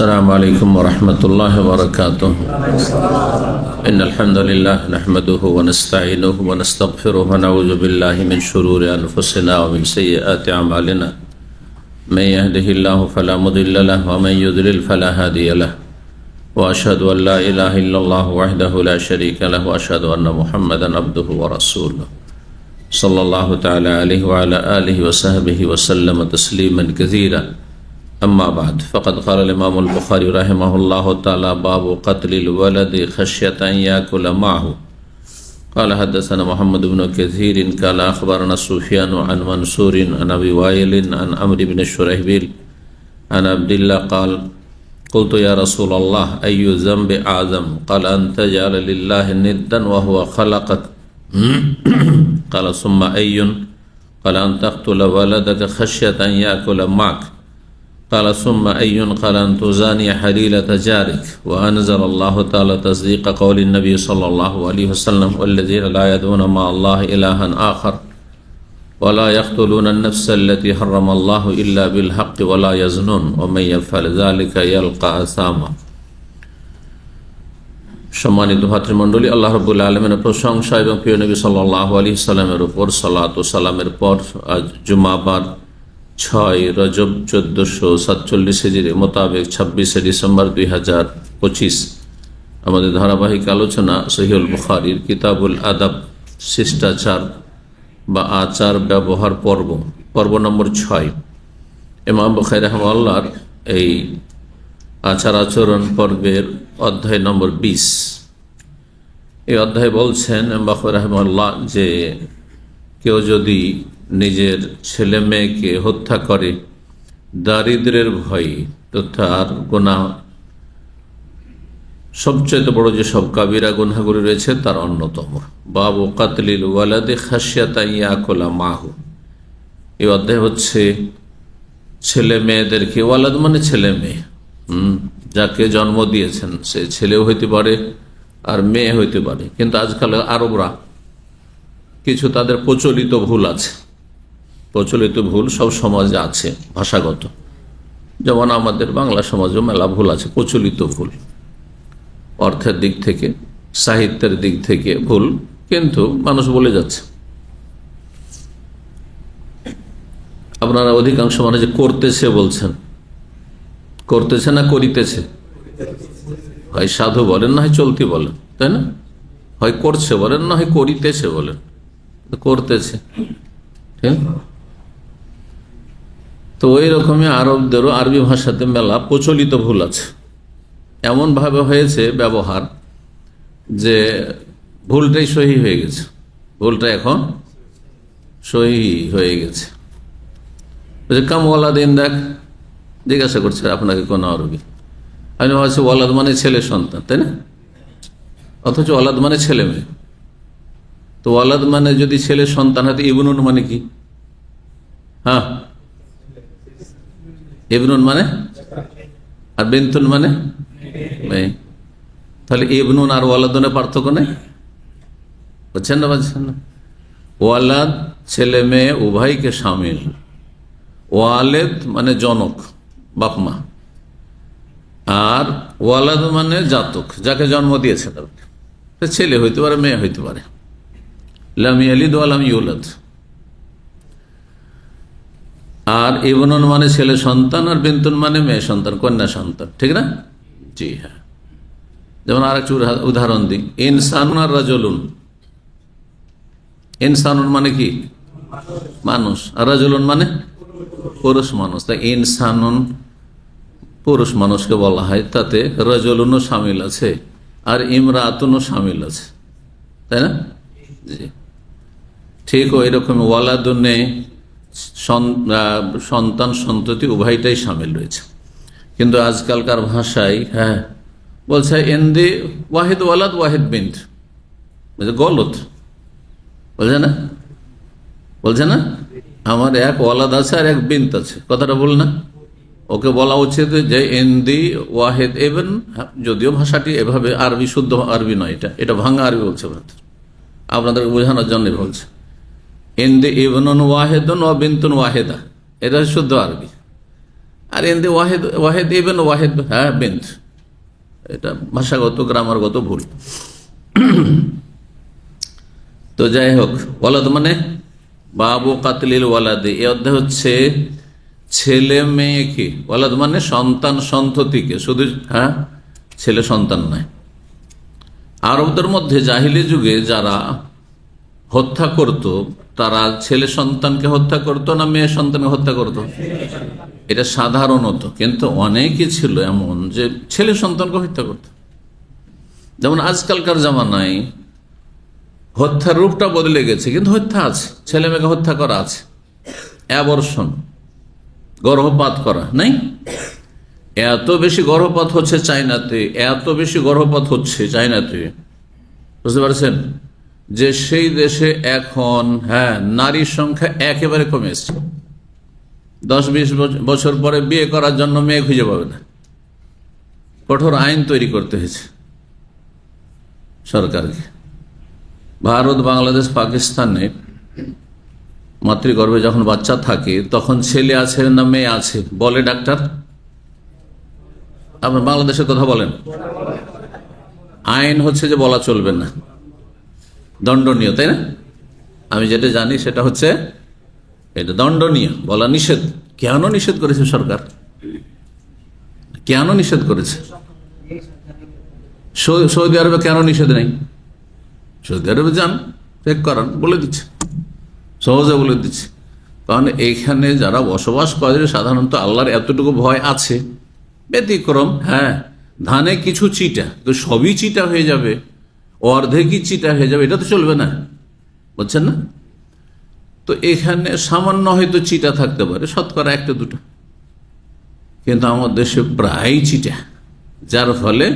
السلام عليكم ورحمة الله وبركاته. إن الحمد لله نحمده ونستعينه ونستغفره ونعوذ بالله من شرور أنفسنا ومن سيئات أعمالنا. من يهده الله فلا مضل له ومن يضلل فلا هادي له. وأشهد أن لا إله إلا الله وحده لا شريك له وأشهد أن محمدا عبده ورسوله صلى الله تعالى عليه وعلى آله وصحبه وسلم تسليما كثيرا. أما بعد فقد قال الإمام البخاري رحمه الله تعالى باب قتل الولد خشية أن يأكل معه. قال حدثنا محمد بن كثير قال أخبرنا سفيان عن منصور عن أبي وائل عن عمرو بن شريحبيل عن عبد الله قال قلت يا رسول الله أي ذنب أعظم؟ قال أن تجعل لله ندا وهو خلقك. قال ثم أي؟ قال أن تقتل ولدك خشية أن يأكل معك. قال ثم أي؟ قال أن تزاني حليلة جارك. وأنزل الله تعالى تصديق قول النبي صلى الله عليه وسلم والذين لا يدعون مع الله إلها آخر ولا يقتلون النفس التي حرم الله إلا بالحق ولا يزنون ومن يفعل ذلك يلقى أثاما. সম্মানিত ভাতৃমণ্ডলী, আল্লাহ রাব্বুল আলামিনের প্রশংসা এবং প্রিয় নবী সাল্লাল্লাহু আলাইহি সাল্লামের উপর সালাত ও সালামের পর আজ জুমাবার 6 রজব 1447 হিজরি মোতাবেক 26 ডিসেম্বর 2025 আমাদের ধারাবাহিক আলোচনা সহিহুল বুখারীর কিতাবুল আদাব শিষ্টাচার বা আচার ব্যবহার পর্ব নম্বর 6। ইমাম বুখারী রাহিমাহুল্লাহর এই আচার আচরণ পর্বের অধ্যায় নম্বর 20। এই অধ্যায় বলছেন ইমাম বুখারী রাহিমাহুল্লাহ যে কেউ যদি নিজের ছেলে মেয়েকে হত্যা করে দারিদ্রের ভয়ে, তো তার গুনাহ সবচেয়ে বড় যে সব কাবিরা গুনাহগুলি রয়েছে তার অন্যতম। বাবু কাতলিল ওয়ালাদে খাশিয়াতা ইয়াকুলা মাহু। এই অধ্যায় হচ্ছে ছেলে মেয়েদেরকে, ওয়ালাদ মানে ছেলে মেয়ে, যাকে জন্ম দিয়েছেন সে ছেলেও হইতে পারে আর মেয়ে হইতে পারে। কিন্তু আজকাল আরবরা কিছু তাদের প্রচলিত ভুল আছে, প্রচলিত ভুল সব সমাজে আছে ভাষাগত, যেমন আমাদের বাংলা সমাজেও মেলা ভুল আছে, প্রচলিত ভুল, অর্থের দিক থেকে সাহিত্যের দিক থেকে ভুল, কিন্তু মানুষ বলে যাচ্ছে। আপনারা অধিকাংশ মানুষ যে করতেছে বলছেন, করতেছে না করিতেছে? হয় সাধু বলেন না হয় চলতি বলেন, তাই না? হয় করছে বলেন না হয় করিতেছে বলেন, করতেছে, ঠিক? তো ওই রকমই আরবদেরও আরবি ভাষাতে মেলা প্রচলিত ভুল আছে। এমন ভাবে হয়েছে ব্যবহার যে ভুলটাই সহি হয়ে গেছে, ভুলটা এখন সহি হয়ে গেছে। কাম ওয়ালাদিন, দেখ জিজ্ঞাসা করছে আপনাকে কোন আরবি, আমি ভাবছি ওয়ালাদ মানে ছেলে সন্তান, তাই না? অথচ ওয়ালাদ মানে ছেলে মেয়ে। তো ওয়ালাদ মানে যদি ছেলে সন্তান হয়, ইবনুন মানে কি? হ্যাঁ, ইবনুন মানে, আর বিনতুন মানে মেয়ে। তাহলে ইবনুন আর ওয়ালাদনের পার্থক্য নেই, বুঝছেন না? বুঝছেন না? ওয়ালাদ ছেলে মেয়ে উভয়কে শামিল। ওয়ালেদ মানে জনক, বাপ মা, আর ওয়ালাদ মানে জাতক, যাকে জন্ম দিয়েছে। ছেলে হইতে পারে, মেয়ে হইতে পারে। লাম ইয়ালিদ ওয়া লাম ইউলাদ। আর ইবনুন মানে ছেলে সন্তান, আর বিনতুন মানে মেয়ে সন্তান, কন্যা সন্তান, ঠিক না? জি হ্যাঁ। যেমন আর একটু উদাহরণ দিই, ইনসানুন আর রাজুলুন। ইনসানুন মানে কি? মানুষ। আর রাজুলুন মানে পুরুষ মানুষ। তাই ইনসানুন পুরুষ মানুষকে বলা হয়, তাতে রাজুলুনও শামিল আছে আর ইমরাতুনও শামিল আছে, তাই না? জি ঠিক ওই রকম ওয়ালাদুনে সন্তান সন্ততি উভয়টাই শামিল রয়েছে। কিন্তু আজকালকার ভাষায় হ্যাঁ বলছে এন্দি ওয়াহিদ ওয়ালাদ ওয়াহিদ বিন্ত, গলত বলছে না? বলছে না আমার এক ওয়ালাদ আছে আর এক বিন্ত আছে, কথাটা বল না? ওকে বলা উচিত যে এন্দি ওয়াহিদ ইবন, যদিও ভাষাটি এভাবে আরবি, শুদ্ধ আরবি নয়, এটা ভাঙা আরবি বলছে, আপনাদের বোঝানোর জন্য বলছে। ইন্দি ইবনুন ওয়াহিদুন ওয়া বিনতুন ওয়াহিদা, এটা শুদ্ধ আরবি। আর এতে ওয়াহেদ ওয়াহেদ ইবেন ওয়াহেদ, হ্যাঁ বিন্ত, এটা ভাষাগত গ্রামারগত ভুল। তো যাই হোক, ওয়ালাদ মানে বাবু কাতলিল ওয়ালাদে, এ অধ্যায় হচ্ছে ছেলে মেয়েকে, ওয়ালাদ মানে সন্তান সন্ততিকে, শুধু হ্যাঁ ছেলে সন্তান নয়। আরবদের মধ্যে জাহিলি যুগে যারা হত্যা করত, তারা ছেলে সন্তানকে হত্যা করত না মেয়ে সন্তানকে হত্যা করত? এটা সাধারণত, কিন্তু অনেকে ছিল এমন যে ছেলে সন্তানকে হত্যা করত। যেমন আজকালকার জামানায় হত্যার রূপটা বদলে গেছে, কিন্তু হত্যা আছে, ছেলে মেয়েকে হত্যা করা আছে, অ্যাবর্শন, গর্ভপাত করা নাই? এত বেশি গর্ভপাত হচ্ছে চায়নাতে, এত বেশি গর্ভপাত হচ্ছে চায়নাতে, বুঝতে পারছেন, যে সেই দেশে এখন হ্যাঁ নারীর সংখ্যা একেবারে কমে এসছে। 10-20 বছর পরে বিয়ে করার জন্য মেয়ে খুঁজে পাবে না। কঠোর আইন তৈরি করতে হয়েছে সরকারকে। ভারত, বাংলাদেশ, পাকিস্তানে মাতৃগর্ভে যখন বাচ্চা থাকে তখন ছেলে আছে না মেয়ে আছে বলে ডাক্তার? আপনার বাংলাদেশের কথা বলেন। আইন হচ্ছে যে বলা চলবে না, দণ্ডনীয়, তাই না? আমি যেটা জানি সেটা হচ্ছে এটা দণ্ডনীয়, বলা নিষেধ। কেন নিষেধ করেছে সরকার? কেন নিষেধ করেছে? সৌদি আরবে কেন নিষেধ নেই? সৌদি আরবে যান, চেক করান, বলে দিচ্ছে, সহজে বলে দিচ্ছে। কারণ এইখানে যারা বসবাস করে সাধারণত আল্লাহর এতটুকু ভয় আছে। ব্যতিক্রম হ্যাঁ, ধানে কিছু চিটা, তো সবই চিটা হয়ে যাবে, অর্ধেকই চিটা হয়ে যাবে, এটা তো চলবে না, বুঝছেন না? তো এখানে সামান্য হয়তো চিটা থাকতে পারে, শতকরা 1-2টা, কিন্তু আমার দেশে প্রায় চিটা, যার ফলে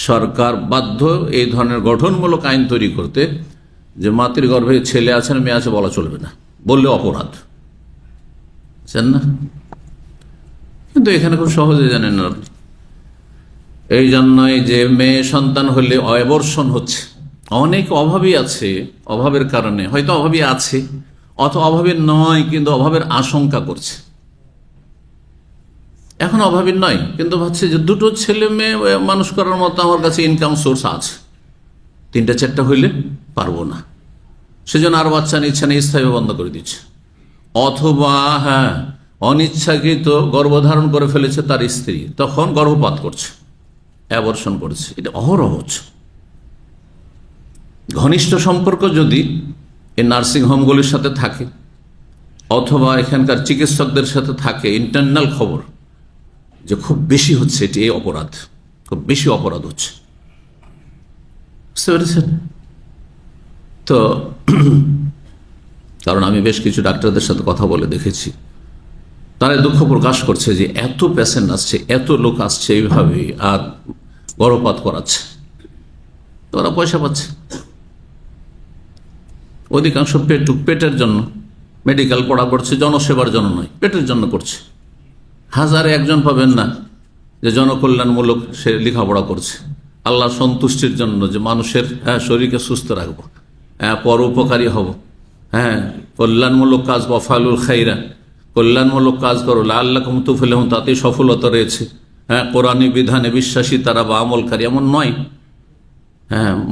সরকার বাধ্য এই ধরনের গঠনমূলক আইন তৈরি করতে যে মাতৃগর্ভে ছেলে আছে না মেয়ে আছে বলা চলবে না, বললে অপরাধ, বুঝছেন না? কিন্তু এখানে খুব সহজে জানেন না। এই জন্যই যে মেয়ে সন্তান হলে অ্যাবর্শন হচ্ছে। অনেক অভাবী আছে, অভাবের কারণে হয়তো অভাবী আছে অথবা অভাবের নয়, কিন্তু অভাবের আশঙ্কা করছে। এখন অভাবী নয়, কিন্তু ভাবছে যে 2টো ছেলে মেয়ে মানুষ করার মতো আমার কাছে ইনকাম সোর্স আছে, 3টা-4টা হইলে পারবো না, সেজন্য আর বাচ্চা নিচ্ছে না, স্থায়ী বন্ধ করে দিচ্ছে। অথবা হ্যাঁ অনিচ্ছাকৃত গর্ভধারণ করে ফেলেছে তার স্ত্রী, তখন গর্ভপাত করছে, অ্যাবর্শন করছে। এটা অহরহ হচ্ছে। ঘনিষ্ঠ সম্পর্ক যদি এই নার্সিং হোমগুলির সাথে থাকে অথবা এখানকার চিকিৎসকদের সাথে থাকে, ইন্টারনাল খবর যে খুব বেশি হচ্ছে, এটি এই অপরাধ, খুব বেশি অপরাধ হচ্ছে, বুঝতে পেরেছেন তো? কারণ আমি বেশ কিছু ডাক্তারদের সাথে কথা বলে দেখেছি, তারা দুঃখ প্রকাশ করছে যে এত পেশেন্ট আসছে, এত লোক আসছে এইভাবে, আর গর্ভপাত করাচ্ছে, তো ওরা পয়সা পাচ্ছে। অধিকাংশ পেটের জন্য মেডিকেল পড়া করছে, জনসেবার জন্য নয়, পেটের জন্য করছে। 1000-1 পাবেন না যে জনকল্যাণমূলক সে লেখাপড়া করছে, আল্লাহ সন্তুষ্টির জন্য, যে মানুষের শরীরকে সুস্থ রাখবো, পরোপকারী হব, কল্যাণমূলক কাজ, ওয়াফালুল খাইরা, কল্যাণমূলক কাজ করো, লাআল্লাকুম তুফলিহুন, তাতেই সফলতা রয়েছে। কোরআনী বিধানে বিশ্বাসী তারা বা আমলকারী, এমন নয়।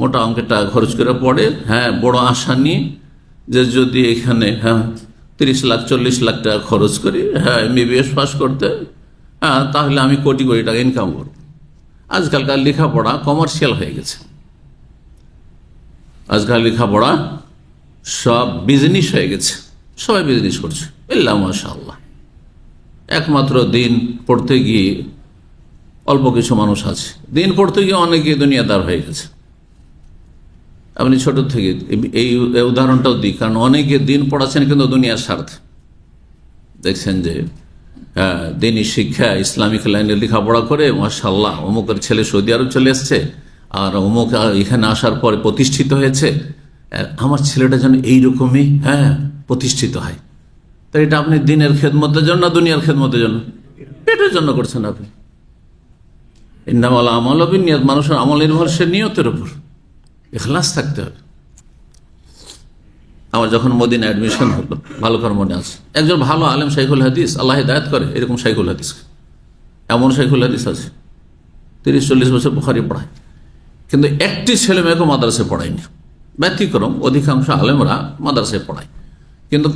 মোটা অঙ্কের টাকা খরচ করে পড়ে, বড় আশা নিয়ে যে যদি এখানে 30 লাখ 40 লাখ টাকা খরচ করি MBBS পাস করতে, তাহলে আমি কোটি কোটি টাকা ইনকাম করব। আজকালকার লেখাপড়া কমার্শিয়াল হয়ে গেছে, আজকাল লেখাপড়া সব বিজনেস হয়ে গেছে, সবাই বিজনেস করছে, ইল্লা মাশাআল্লাহ। একমাত্র দিন পড়তে গিয়ে অল্প কিছু মানুষ আছে, দিন পড়তে গিয়ে অনেকে দুনিয়াদার হয়ে গেছে। আপনি ছোট থেকে এই উদাহরণটাও দিই, কারণ অনেকে দিন পড়াচ্ছেন কিন্তু দুনিয়ার স্বার্থে। দেখছেন যে দিনই শিক্ষা, ইসলামিক লাইনে লেখাপড়া করে মাশাআল্লাহ অমুকের ছেলে সৌদি আরব চলে এসছে, আর অমুক এখানে আসার পরে প্রতিষ্ঠিত হয়েছে, আমার ছেলেটা যেন এইরকমই প্রতিষ্ঠিত হয়। তো এটা আপনি দিনের খেদমতের জন্য না দুনিয়ার খেদমতের জন্য? পেটের জন্য করছেন আপনি। ইন্নামাল আমালু বিন্নিয়াত, মানুষের আমল নির্ভরশীল নিয়তের উপর, ইখলাস থাকতে হবে। আমার যখন মদিনা অ্যাডমিশন হলো, ভালো করে মনে আছে, একজন ভালো আলেম শাইখুল হাদিস, আল্লাহ হিদায়াত করে, এরকম শাইখুল হাদিস এমন শাইখুল হাদিস আছে 30-40 বছর বুখারী পড়ায়, কিন্তু একটি ছেলে মেয়েকে মাদ্রাসায় পড়ায়নি। ব্যতিক্রম অধিকাংশ আলেমরা মাদ্রাসায় পড়ায়, কিন্তু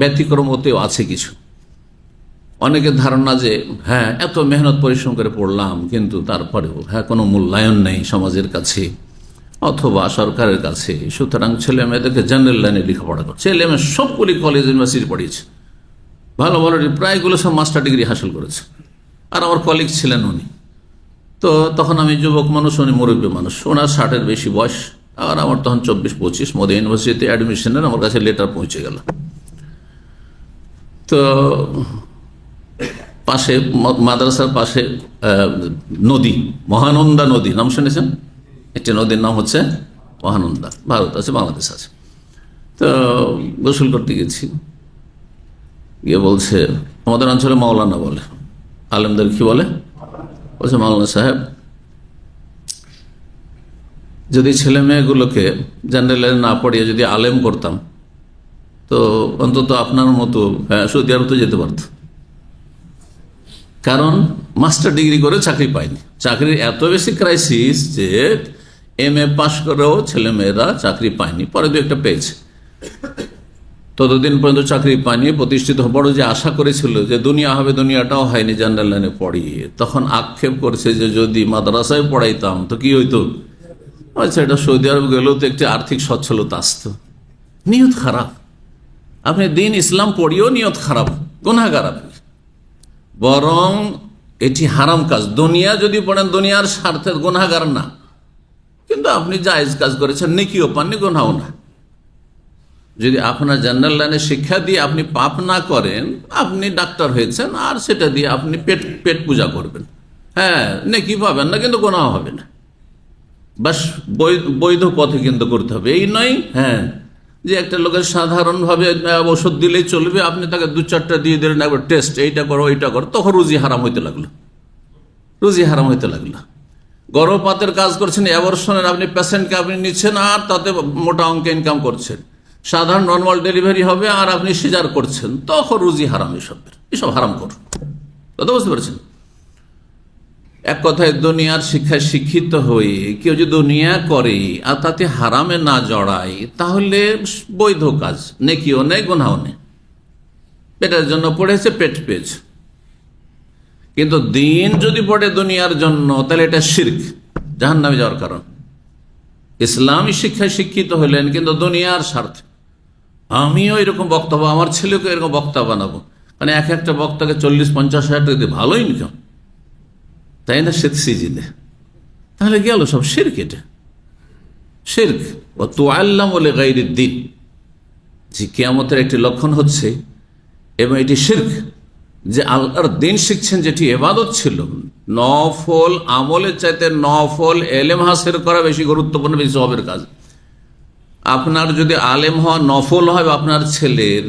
ব্যতিক্রম ওতেও আছে কিছু। অনেকের ধারণা যে হ্যাঁ এত মেহনত পরিশ্রম করে পড়লাম, কিন্তু তারপরেও কোনো মূল্যায়ন নেই সমাজের কাছে অথবা সরকারের কাছে, সুতরাং ছেলে মেয়েদেরকে জেনারেল লাইনে লেখাপড়া করে। ছেলে মেয়ে সবগুলি কলেজ ইউনিভার্সিটি পড়িয়েছে, ভালো ভালো প্রায়গুলো সব মাস্টার ডিগ্রি হাসিল করেছে। আর আমার কলিগ ছিলেন উনি, তো তখন আমি যুবক মানুষ, উনি মুরব্বী মানুষ, ওনার 60-এর বেশি বয়স, আর আমার তখন 24-25। মদিনা ইউনিভার্সিটিতে অ্যাডমিশনের আমার কাছে লেটার পৌঁছে গেল। তো পাশে মাদ্রাসার পাশে নদী, মহানন্দা নদী, নাম শুনেছেন? একটি নদীর নাম হচ্ছে মহানন্দা, ভারত আছে, বাংলাদেশ আছে। তো গোসল করতে গেছি, গিয়ে বলছে, আমাদের অঞ্চলে মাওলানা বলে, আলেমদের কি বলে? বলছে, মাওলানা সাহেব, যদি ছেলে মেয়েগুলোকে জেনারেলে না পড়িয়ে যদি আলেম করতাম, তো অন্তত আপনার মতো সৌদি আরব তো যেতে পারত। কারণ মাস্টার ডিগ্রি করে চাকরি পায়নি, চাকরির এত বেশি ক্রাইসিস যে MA পাশ করেও ছেলে মেয়েরা চাকরি পায়নি, পরে দু একটা পেয়েছে, ততদিন পর্যন্ত চাকরি পায়নি। প্রতিষ্ঠিত বড় যে আশা করেছিল যে দুনিয়া হবে, দুনিয়াটাও হয়নি জেনারেল লাইনে পড়িয়ে, তখন আক্ষেপ করছে যে যদি মাদ্রাসায় পড়াইতাম তো কি হইতো। আচ্ছা, এটা সৌদি আরব গেলেও তো একটি আর্থিক সচ্ছলতা আসতো। নিয়ত খারাপ, আপনি দিন ইসলাম পড়িয়েও নিয়ত খারাপ, গুনাহগার আপনি। বরং এটি হারাম কাজ। দুনিয়া যদি পড়েন দুনিয়ার স্বার্থে, গুনাহগার না, কিন্তু আপনি জায়েজ কাজ করেছেন, নেকিও পাননি, গুনাহও না। যদি আপনার জেনারেল লাইনে শিক্ষা দিয়ে আপনি পাপ না করেন, আপনি ডাক্তার হয়েছেন, আর সেটা দিয়ে আপনি পেট পূজা করবেন, হ্যাঁ নেকি পাবেন না, কিন্তু গুনাহ হবে না। বাস বৈধ পথে কিন্তু করতে হবে। এই নয় হ্যাঁ যে একটা লোকের সাধারণভাবে ওষুধ দিলেই চলবে, আপনি তাকে 2-4টা দিয়ে দিলেন, একবার টেস্ট, এইটা করো ওইটা করো, তখন রুজি হারাম হইতে লাগলো, রুজি হারাম হইতে লাগলো। গর্ভপাতের কাজ করছেন, অ্যাবর্শনের আপনি পেশেন্টকে আপনি নিচ্ছেন, আর তাতে মোটা অঙ্কে ইনকাম করছেন। সাধারণ নর্মাল ডেলিভারি হবে, আর আপনি সিজার করছেন, তখন রুজি হারাম। এসব হারাম করুন, কথা বুঝতে পারছেন? এক কথায় দুনিয়ার শিক্ষায় শিক্ষিত হয়ে কেউ যদি দুনিয়া করে আর তাতে হারামে না জড়ায়, তাহলে বৈধ কাজ, নেকিও নেই, গুনাহও নেই। পেটের জন্য পড়েছে, পেট পেয়েছে। কিন্তু দিন যদি পড়ে দুনিয়ার জন্য, তাহলে এটা শিরক, জাহান্নামে যাওয়ার কারণ। ইসলামী শিক্ষায় শিক্ষিত হলেন, কিন্তু দুনিয়ার স্বার্থে। আমিও এরকম বক্তব্য, আমার ছেলেকে এরকম বক্তা বানাবো, মানে এক একটা বক্তাকে 40-50 হাজার টাকা দিয়ে, ভালো ইনকাম, তাই না? সিজিদে তাহলে গেল সব শিরক। এটা শিরক। ও তুআল্লামু লিগাইরিদ দ্বীন, যে কিয়ামতের একটি লক্ষণ হচ্ছে, এবং এটি শিরক, যে আল্লাহর দিন শিখছেন, যেটি ইবাদত ছিল। নফল আমলের চাইতে নফল এলেম হাসিল করা বেশি গুরুত্বপূর্ণ, বেশি সওয়াবের কাজ। আপনার যদি আলেম হওয়া নফল হয় আপনার ছেলের,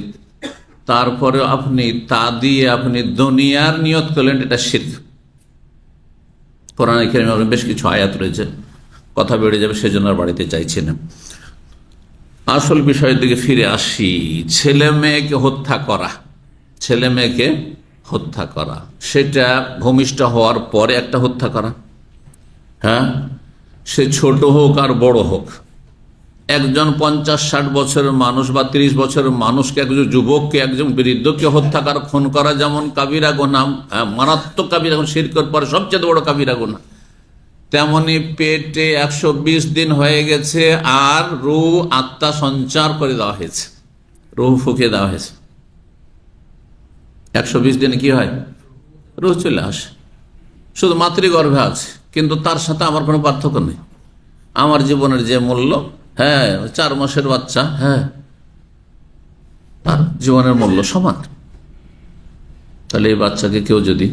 তারপরে আপনি তা দিয়ে আপনি দুনিয়ার নিয়ত করলেন, এটা শিরক। কোরআনে কারিমে বেশ কিছু আয়াত রয়েছে, কথা বেড়ে যাবে সেজন্য আর বাড়িতে চাইছি না। আসল বিষয়ের দিকে ফিরে আসি। ছেলে মেয়েকে হত্যা করা, ছেলে মেয়েকে হত্যা করা, সেটা ভূমিষ্ঠ হওয়ার পরে একটা হত্যা করা। হ্যাঁ, সে ছোট হোক আর বড় হোক। একজন 50-60 বছরের মানুষ বা 30 বছরের মানুষকে, একজন যুবককে, একজন বৃদ্ধকে হত্যা করা, খুন করা যেমন কাবিরা গুনাহ, মারাত্মক কাবিরা গুনাহ, শিরকের পরে সবচেয়ে বড় কাবিরা গুনাহ, তেমনি পেটে 120 দিন হয়ে গেছে আর রূহ আত্মা সঞ্চার করে দেওয়া হয়েছে, রূহ ফুঁকে দেওয়া হয়েছে। 120 দিনে কি হয়? রূহ চলে আসে। শুধু মাতৃগর্ভে আছে, কিন্তু তার সাথে আমার কোনো পার্থক্য নেই। আমার জীবনের যে মূল্য, হ্যাঁ 4 মাসের বাচ্চা, হ্যাঁ তার জীবনের মূল্য সমান। তাহলে এই বাচ্চাকে কেউ যদি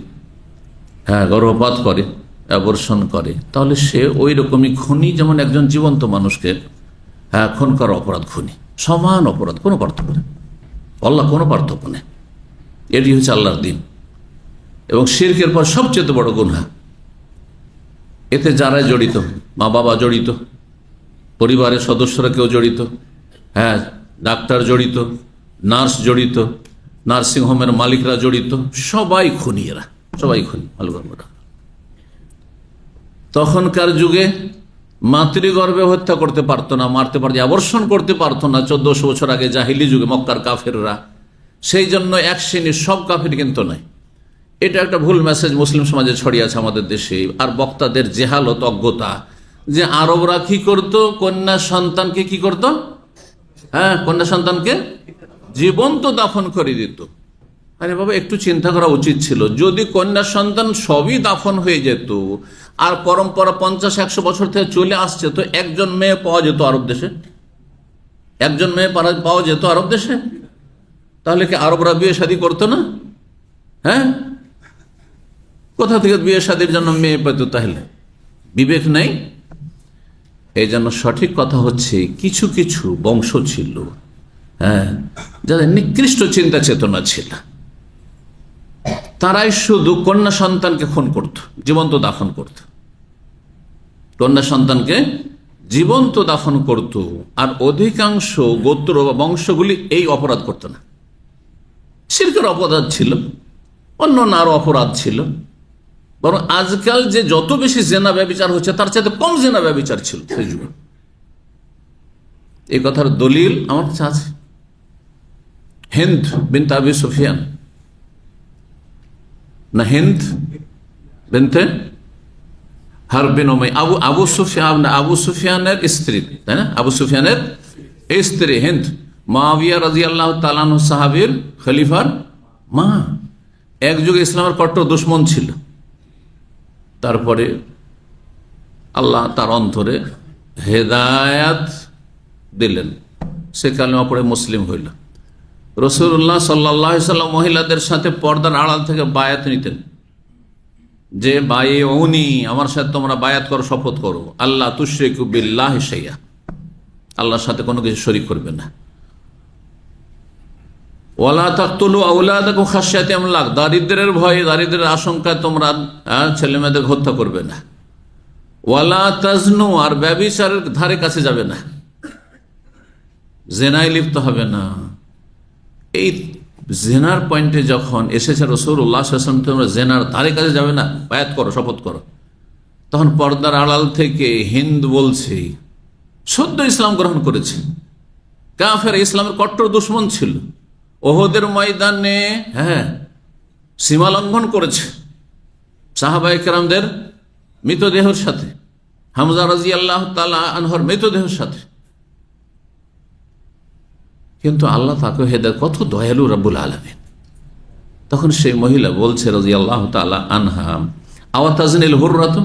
গর্ভপাত করে, অ্যাবর্শন করে, তাহলে সে ওই রকমই খুনি, যেমন একজন জীবন্ত মানুষকে খুন করা অপরাধ, খুনি, সমান অপরাধ, কোনো পার্থক্য নেই। আল্লাহ কোনো পার্থক্য নেই। এটি হচ্ছে আল্লাহর দিন। এবং শিরকের পর সবচেয়ে বড় গুনাহ। এতে যারা জড়িত, মা বাবা জড়িত, পরিবারের সদস্যরা কেউ জড়িত, হ্যাঁ ডাক্তার জড়িত, নার্স জড়িত, নার্সিংহোমের মালিকরা জড়িত, সবাই খুনি। এরা সবাই খুনি, ভালো করবো না। তখনকার যুগে মাতৃগর্ভে হত্যা করতে পারতো না, মারতে পারতো, আবর্ষণ করতে পারতো না 1400 বছর আগে জাহিলি যুগে মক্কার কাফেররা। সেই জন্য এক শ্রেণীর সব কাফের কিন্তু নয়। এটা একটা ভুল মেসেজ মুসলিম সমাজে ছড়িয়েছে আমাদের দেশে, আর বক্তাদের জেহালত, অজ্ঞতা, যে আরবরা কি করতো, কন্যা সন্তানকে কি করতো, কন্যা সন্তানকে জীবন্ত দাফন করে দিত। আরে বাবা, একটু চিন্তা করা উচিত ছিল। যদি কন্যা সন্তান সবই দাফন হয়ে যেত আর পরম্পরা 50-100 বছর থেকে চলে আসছে, তো একজন মেয়ে পাওয়া যেত আরব দেশে, একজন মেয়ে পাওয়া যেত আরব দেশে। তাহলে কি আরবরা বিয়ে শাদী করতো না? কোথা থেকে বিয়ে শাদীর জন্য মেয়ে পেত? তাহলে বিবেক নেই। এই জন্য সঠিক কথা হচ্ছে, কিছু কিছু বংশ ছিল যাদের নিকৃষ্ট চিন্তা চেতনা ছিল, তারাই শুধু কন্যা সন্তানকে খুন করত, জীবন্ত দাফন করত, কন্যা সন্তানকে জীবন্ত দাফন করত। আর অধিকাংশ গোত্র বা বংশগুলি এই অপরাধ করত না। শিরকের অপরাধ ছিল, অন্য আরো অপরাধ ছিল। বরং আজকাল যে যত বেশি জেনা ব্যভিচার হচ্ছে, তার চাইতে কম জেনা ব্যভিচার ছিল সেই যুগে। এই কথার দলিল আমার কাছে আছে। হিন্দ বিনতে আবি সুফিয়ান, না হিন্দ বিনতে হারবিন উমাইয়া, আবু সুফিয়ানের স্ত্রী, তাই না? আবু সুফিয়ানের স্ত্রী হিন্দ, মুআবিয়া রাদিয়াল্লাহু তাআলা আনহু সাহাবীর খলিফার মা, এক যুগে ইসলামের কট্টর দুশমন ছিল। তারপরে আল্লাহ তার অন্তরে হেদায়াত দিলেন, সে কালেমা পড়ে মুসলিম হইল। রাসূলুল্লাহ সাল্লাল্লাহু আলাইহি সাল্লাম মহিলাদের সাথে পর্দার আড়াল থেকে বায়াত নিতেন, যে বায়উনি, আমার সাথে তোমরা বায়াত করো, শপথ করো, আল্লাহ তুশরিকু বিল্লাহি শাইআ, আল্লাহর সাথে কোনো কিছু শরীক করবে না। ওয়ালা তাকতুলু আওলাদাকুম খাশিয়াতি ইমলাক, দারিদ্র্যের ভয়ে, দারিদ্র্যের আশঙ্কায় তোমরা ছেলে মেয়েদের হত্যা করবে না। ওয়ালা তাজনু, আর ব্যভিচারের ধারে কাছে যাবে না, জেনায় লিপ্ত হবে না। এই জেনার পয়েন্টে যখন এসেছে রাসূলুল্লাহ সাল্লাল্লাহু আলাইহি ওয়াসাল্লাম, তোমরা জেনার ধারে কাছে যাবে না, বায়াত করো, শপথ করো, তখন পর্দার আড়াল থেকে হিন্দ বলছে, সদ্য ইসলাম গ্রহণ করেছে, কাফের, ইসলামের কট্টর দুশমন ছিল, ওহদের ময়দানে সীমা লঙ্ঘন করেছে সাহাবায়ে কেরামদের মৃতদেহের সাথে, হামজা রাদিয়াল্লাহু তাআলা আনহুর মৃতদেহের সাথে। কিন্তু আল্লাহ তাকে হেদায়েত, কত দয়ালু রব্বুল আলামিন। তখন সেই মহিলা বলছে রাদিয়াল্লাহু তাআলা আনহা, আওয়াতাজনিল হুররাতু,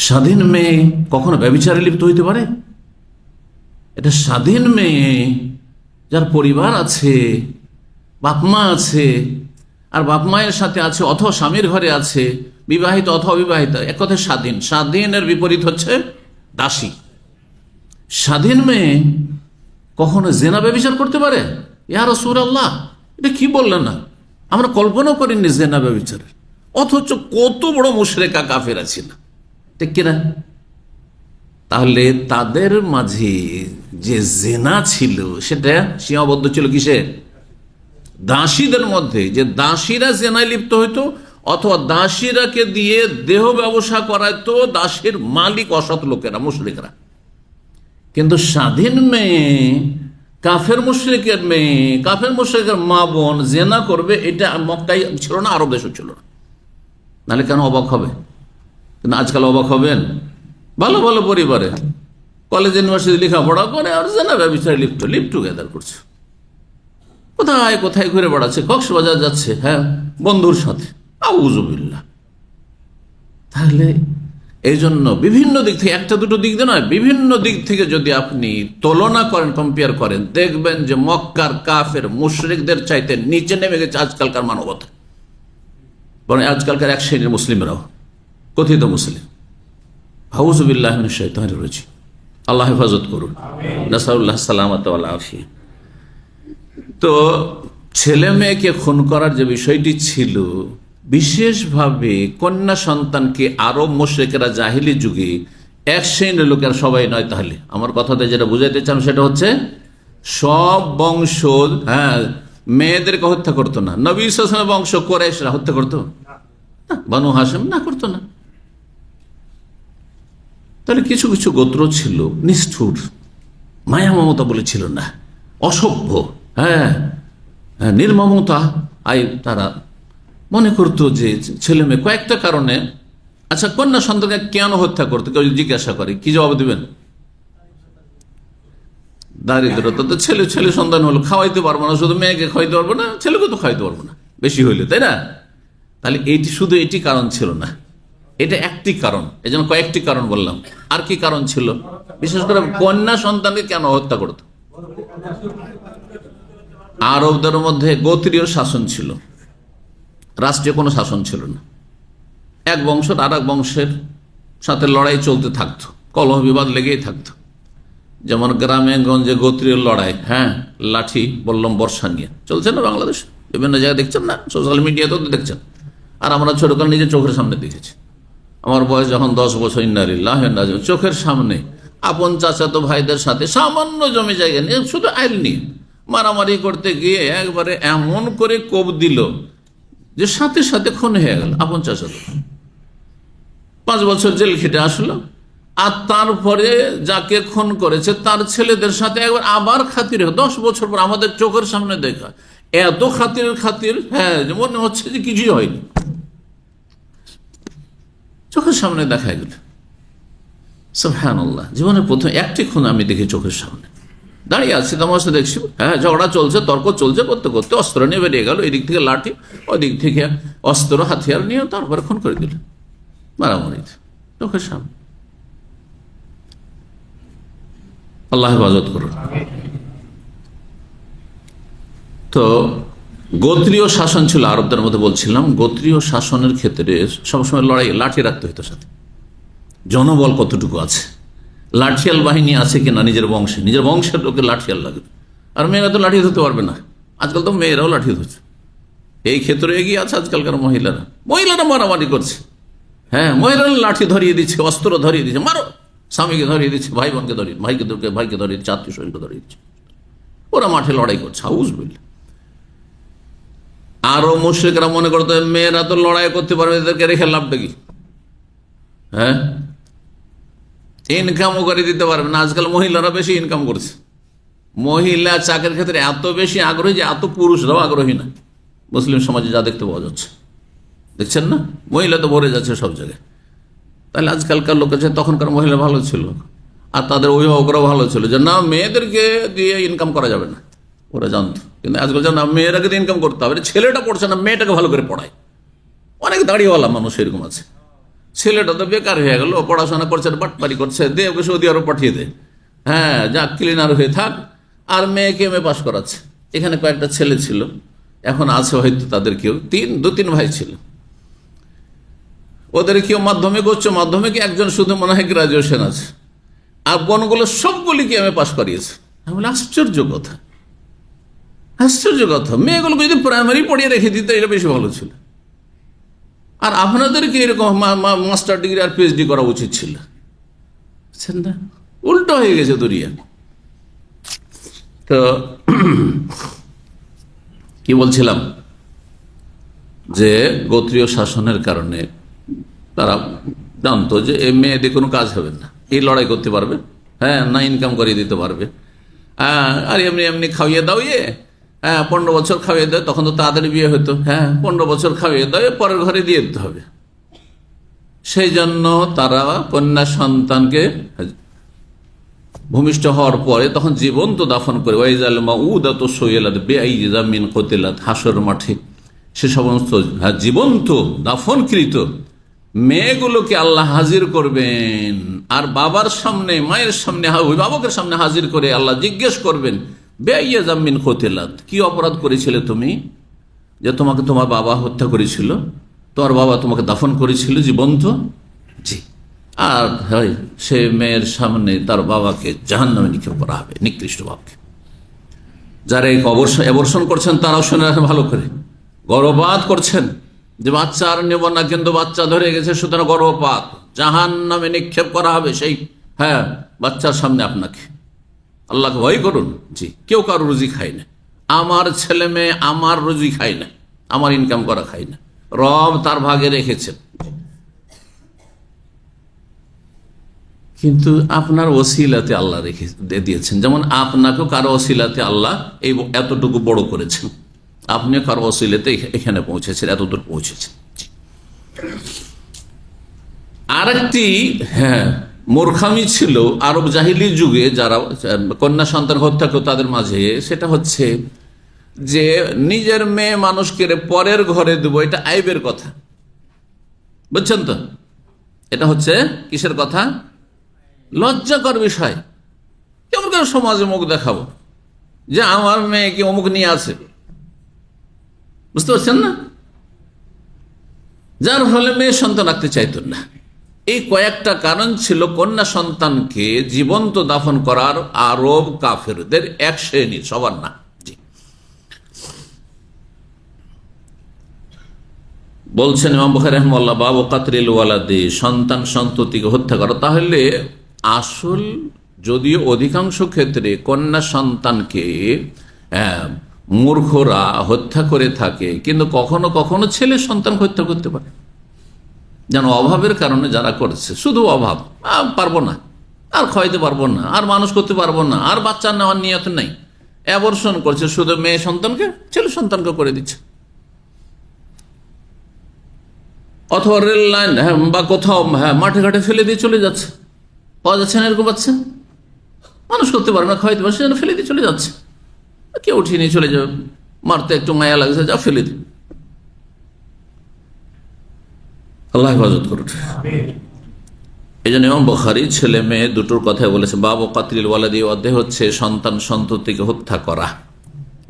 স্বাধীন মেয়ে কখনো ব্যভিচারে লিপ্ত হইতে পারে? এটা স্বাধীন মেয়ে, যার পরিবার আছে, বাপ মা আছে, আর বাপ মায়ের সাথে আছে, অথবা স্বামীর ঘরে আছে, বিবাহিত অথবা অবিবাহিত, এক কথায় স্বাধীন। স্বাধীনের বিপরীত হচ্ছে দাসী। স্বাধীন মেয়ে কখনো জেনা ব্যভিচার করতে পারে? ইয়া রাসূলুল্লাহ, এটা কি বললেন না? আমরা কল্পনা করিনি জেনা ব্যভিচারের, অথচ কত বড় মুশরিকা কাফেরা ছিল, ঠিক কিনা? তাহলে তাদের মাঝে যে জেনা ছিল সেটা সীমাবদ্ধ ছিল কিসে? দাসীদের মধ্যে। যে দাসীরা জেনায় লিপ্ত হইতো, অথবা দাসীরাকে দিয়ে দেহ ব্যবসা করাইতো দাসীর মালিক অসৎ লোকেরা, মুশরিকরা। কিন্তু স্বাধীন মেয়ে, কাফের মুশরিকের মেয়ে, কাফের মুশরিকের মা বোন জেনা করবে, এটা মক্কায় ছিল না, আরব দেশও ছিল না। নাহলে কেন অবাক হবে? কিন্তু আজকাল অবাক হবেন, ভালো ভালো পরিবারে কলেজ ইউনিভার্সিটি লেখাপড়া করে আর জেনা ব্যভিচারে লিভ টুগেদার করছে, কোথায় কোথায় ঘুরে বেড়াচ্ছে, কক্সবাজার যাচ্ছে, বন্ধুর সাথে, আউযুবিল্লাহ। তাহলে এই জন্য বিভিন্ন দিক থেকে, একটা দুটো দিক দিয়ে নয়, বিভিন্ন দিক থেকে যদি আপনি তুলনা করেন, কম্পেয়ার করেন, দেখবেন যে মক্কার কাফের মুশরিকদের চাইতে নিচে নেমে গেছে আজকালকার মানবতা। বরং আজকালকার এক শ্রেণীর মুসলিমরাও, কথিত মুসলিম, আউযুবিল্লাহি মিনাশ শাইতানির রাজিম, আল্লাহ হেফাজত করুন, নাসাউল্লাহ সালামাত ওয়াল আফিয়া। তো ছেলে মেয়েকে খুন করার যে বিষয়টি ছিল, বিশেষভাবে কন্যা সন্তানকে আরব মুশরিকেরা জাহিলি যুগে, এক শ্রেণীর লোকের, সবাই নয়। তাহলে আমার কথাতে যেটা বুঝাইতে চান সেটা হচ্ছে, সব বংশ মেয়েদেরকে হত্যা করতো না। নবী সাল্লাল্লাহু আলাইহি ওয়াসাল্লামের বংশ কুরাইশরা হত্যা করতো না, বানু হাশিম না, করতো না। তাহলে কিছু কিছু গোত্র ছিল নিষ্ঠুর, মায়া মমতা বলেছিল না, অসভ্য, নির্মমতা। তারা মনে করতো যে ছেলে মেয়ে কয়েকটা কারণে। আচ্ছা, কন্যা সন্তানকে কেন হত্যা করতো কেউ জিজ্ঞাসা করে, কি জবাব দিবেন? দারিদ্রতা। তো ছেলে ছেলে সন্তান হলো, খাওয়াইতে পারবো না, শুধু মেয়েকে খাওয়াইতে পারবো না, ছেলেকে তো খাওয়াইতে পারবো না বেশি হইলে, তাই না? তাহলে এইটি শুধু এটি কারণ ছিল না, এটা একটি কারণ। এই জন্য কয়েকটি কারণ বললাম। আর কি কারণ ছিল? বিশেষ করে কন্যা সন্তানকে কেন হত্যা করত? আরবদের মধ্যে গোত্রীয় শাসন ছিল, রাষ্ট্রীয় কোনো শাসন ছিল না। এক বংশ আর এক বংশের সাথে লড়াই চলতে থাকতো, কলহ বিবাদ লেগেই থাকতো। যেমন গ্রামে গঞ্জে গোত্রীয় লড়াই, লাঠি বললাম বর্ষা নিয়ে চলছে না বাংলাদেশ, বিভিন্ন জায়গায় দেখছেন না, সোশ্যাল মিডিয়াতেও তো দেখছেন। আর আমরা ছোটকাল নিজের চোখের সামনে দেখেছি। আমার বয়স যখন 10 বছর, ইন্নালিল্লাহ চোখের সামনে আপন চাচাতো ভাইদের সাথে সামান্য জমি জায়গা নিয়ে শুধু আইল নিয়ে মারামারি করতে গিয়ে একবারে এমন করে কোপ দিল যে সাথে সাথে খুন হয়ে গেল আপন চাচাতো। 5 বছর জেল খেটে আসলো। আর তারপরে যাকে খুন করেছে তার ছেলেদের সাথে একবার আবার খাতির, 10 বছর পর আমাদের চোখের সামনে দেখা। এত খাতির, মনে হচ্ছে যে কিছুই হয়নি, চোখের সামনে দেখা গেল। সুবহানাল্লাহ, জীবনের প্রথম একটি খুন আমি দেখি চোখের সামনে। দাঁড়িয়ে আছি, তামাশা দেখছি, ঝগড়া চলছে, তর্ক চলছে, করতে করতে অস্ত্র নিয়ে বেরিয়ে গেল, এদিক থেকে লাঠি, ওই দিক থেকে অস্ত্র হাতিয়ার নিয়ে তারপরে খুন করে দিল মারামারিতে চোখের সামনে। আল্লাহ হেফাজত করুন। তো গোত্রীয় শাসন ছিল আরবদের মধ্যে, বলছিলাম গোত্রীয় শাসনের ক্ষেত্রে সবসময় লড়াই, লাঠি রাখতে হতো সাথে। জনবল কতটুকু আছে, লাঠিয়াল বাহিনী আছে কিনা নিজের বংশের লোকে লাঠিয়াল লাগবে। আর মেয়েরা তো লাঠি ধরতে পারবে না, আজকাল তো মেয়েরাও লাঠি ধরছে। এই ক্ষেত্রে এগিয়ে আছে আজকালকার মহিলারা মারামারি করছে। মহিলারা লাঠি ধরিয়ে দিচ্ছে, অস্ত্র ধরিয়ে দিচ্ছে, মারো, স্বামীকে ধরিয়ে দিচ্ছে, ভাই বোনকে ধরিয়ে, ভাইকে ধরিয়ে দিচ্ছে, আত্মীয় স্বজনকে ধরিয়ে দিচ্ছে। ওরা মাঠে লড়াই করছে, আউযুবিল্লাহ। আরো মুশরিকরা মনে করতো মেয়েরা তো লড়াই করতে পারবে, এদেরকে রেখে লাভটা কি? ইনকামও করে দিতে পারবে না। আজকাল মহিলারা বেশি ইনকাম করছে, মহিলা চাকরির ক্ষেত্রে এত বেশি আগ্রহী যে এত পুরুষরাও আগ্রহী না। মুসলিম সমাজে যা দেখতে পাওয়া যাচ্ছে, দেখছেন না, মহিলা তো ভরে যাচ্ছে সব জায়গায়। তাহলে আজকালকার লোক আছে, তখনকার মহিলা ভালো ছিল আর তাদের অভিভাবকরাও ভালো ছিল যে না, মেয়েদেরকে দিয়ে ইনকাম করা যাবে না, ওরা জানতো। কিন্তু আজকাল জানা মেয়েরাকে দিয়ে ইনকাম করতে হবে, ছেলেটা পড়ছে না, মেয়েটাকে ভালো করে পড়ায়। অনেক দাঁড়িয়েওয়ালা মানুষ এরকম আছে, ছেলেটা তো বেকার হয়ে গেল, পড়াশোনা করছে, বাটপারি করছে, দে ওকে সৌদি আরব পাঠিয়ে দে, যা ক্লিনার হয়ে থাক, আর মেয়েকে এমএ পাস করাচ্ছে। এখানে কয়েকটা ছেলে ছিল, এখন আছে হয়তো তাদের কেউ, 2-3 ভাই ছিল। ওদের কেউ মাধ্যমিক, উচ্চ মাধ্যমিক, একজন শুধু মনে হয় গ্রাজুয়েশন আছে, আর বোনগুলো সবগুলিকে এমএ পাস করিয়েছে। বলে আশ্চর্য কথা, আশ্চর্য কথা, মেয়েগুলোকে যদি প্রাইমারি পড়িয়ে রেখে দিত এটা বেশি ভালো ছিল। আর আপনাদেরকে এরকম মাস্টার ডিগ্রি আর পিএইচডি করা উচিত ছিল, বুঝছেন না? উল্টো হয়ে গেছে দুনিয়া। তো কি বলছিলাম, যে গোত্রীয় শাসনের কারণে তারা জানতো যে এই মেয়েদের কোনো কাজ হবে না, এই লড়াই করতে পারবে, না ইনকাম করিয়ে দিতে পারবে, আর এমনি এমনি খাওয়িয়ে দাও, 15 বছর খাওয়িয়ে দেয়, তখন তো তাড়াতাড়ি বিয়ে হতো, 15 বছর খাওয়িয়ে দেয়, পরের ঘরে দিয়ে দিতে হবে। সেই জন্য তারা কন্যা সন্তানকে ভূমিষ্ঠ হওয়ার পরে তখন জীবন্ত দাফন করে, ওয়াইজাল মাউদাতু সুইলাত বিআইযা মিন কুতিলাত, হাসর মাঠে সে সমস্ত জীবন্ত দাফনকৃত মেয়েগুলোকে আল্লাহ হাজির করবেন, আর বাবার সামনে, মায়ের সামনে, অভিভাবকের সামনে হাজির করে আল্লাহ জিজ্ঞেস করবেন, বিআইযা মিন কুতিলাত, কি অপরাধ করেছিলে তুমি যে তোমাকে তোমার বাবা হত্যা করেছিল, তোমার বাবা তোমাকে দাফন করেছিল জীবন্ত? জি। আর সে মেয়ের সামনে তার বাবাকে জাহান্নামে নিক্ষেপ করা হবে, নিকৃষ্ট বাপকে। যারা এই অবর্ষণ করছেন তারাও শুনে রাখেন ভালো করে, গর্ভপাত করছেন যে বাচ্চা আর নেব না, কিন্তু বাচ্চা ধরে গেছে, সুতরাং গর্ভপাত, জাহান্নামে নিক্ষেপ করা হবে সেই বাচ্চার সামনে আপনাকে। আল্লাহকে ভয় করুন। জি, কেউ কারো রুজি খায় না, আমার ছেলে মেয়ে আমার রুজি খায় না, আমার ইনকাম করা খায় না, রব তার ভাগে রেখেছেন। কিন্তু আপনার ওসিলাতে আল্লাহ রেখে দিয়েছেন, যেমন আপনাকেও কারো ওসিলাতে আল্লাহ এই এতটুকু বড় করেছেন, আপনিও কারো ওসিলাতে এখানে পৌঁছেছেন, এতদূর পৌঁছেছেন। আরেকটি মূর্খামি ছিল আরব জাহিলি যুগে, যারা কন্যা সন্তান হত্যা করত তাদের মাঝে, সেটা হচ্ছে যে নিজের মেয়ে মানুষকে পরের ঘরে দেবো, এটা আইবের কথা, বুঝছেন তো? এটা হচ্ছে কিসের কথা? লজ্জাকর বিষয়। কেমন করে সমাজে মুখ দেখাবো যে আমার মেয়েকে অমুক নিয়ে আছে, বুঝতে পারছেন না? যার ফলে মেয়ে সন্তান রাখতে চাইতেন না। এই কয়েকটা কারণ ছিল কন্যা সন্তানকে জীবন্ত দাফন করার আরব কাফেরদের এক শ্রেণী, সবার না। বলছেন ইমাম বুখারী রাহিমাহুল্লাহ, বাবু কাতরিল ওয়ালাদি, সন্তান সন্ততিকে হত্যা করা। তাহলে আসল, যদিও অধিকাংশ ক্ষেত্রে কন্যা সন্তানকে মূর্খরা হত্যা করে থাকে, কিন্তু কখনো কখনো ছেলে সন্তান হত্যা করতে পারে, যেন অভাবের কারণে যারা করেছে, শুধু অভাব, পারবো না, আর খাওয়াইতে পারবো না, আর মানুষ করতে পারবো না, আর বাচ্চা নেওয়ার নিয়ত নেই, অ্যাবর্শন করছে, শুধু মেয়ে সন্তানকে ছেলে সন্তানকে করে দিচ্ছে। অথবা রেল লাইন বা কোথাও মাঠে ঘাটে ফেলে দিয়ে চলে যাচ্ছে, পাওয়া যাচ্ছে না এরকম বাচ্চা, মানুষ করতে পারবে না, খাওয়াইতে পারছে না, ফেলে দিয়ে চলে যাচ্ছে, কেউ উঠিয়ে নিয়ে চলে যাবে, মারতে একটু মায়া লাগছে, যা ফেলে দিন। আল্লাহ হেফাজত করুন। এই জন্য ইমাম বুখারী ছেলে মেয়ে দুটোর কথাই বলেছে। বাবু কাতরিল ওয়ালাদি, অধ্যায় হচ্ছে সন্তান সন্ততিকে হত্যা করা।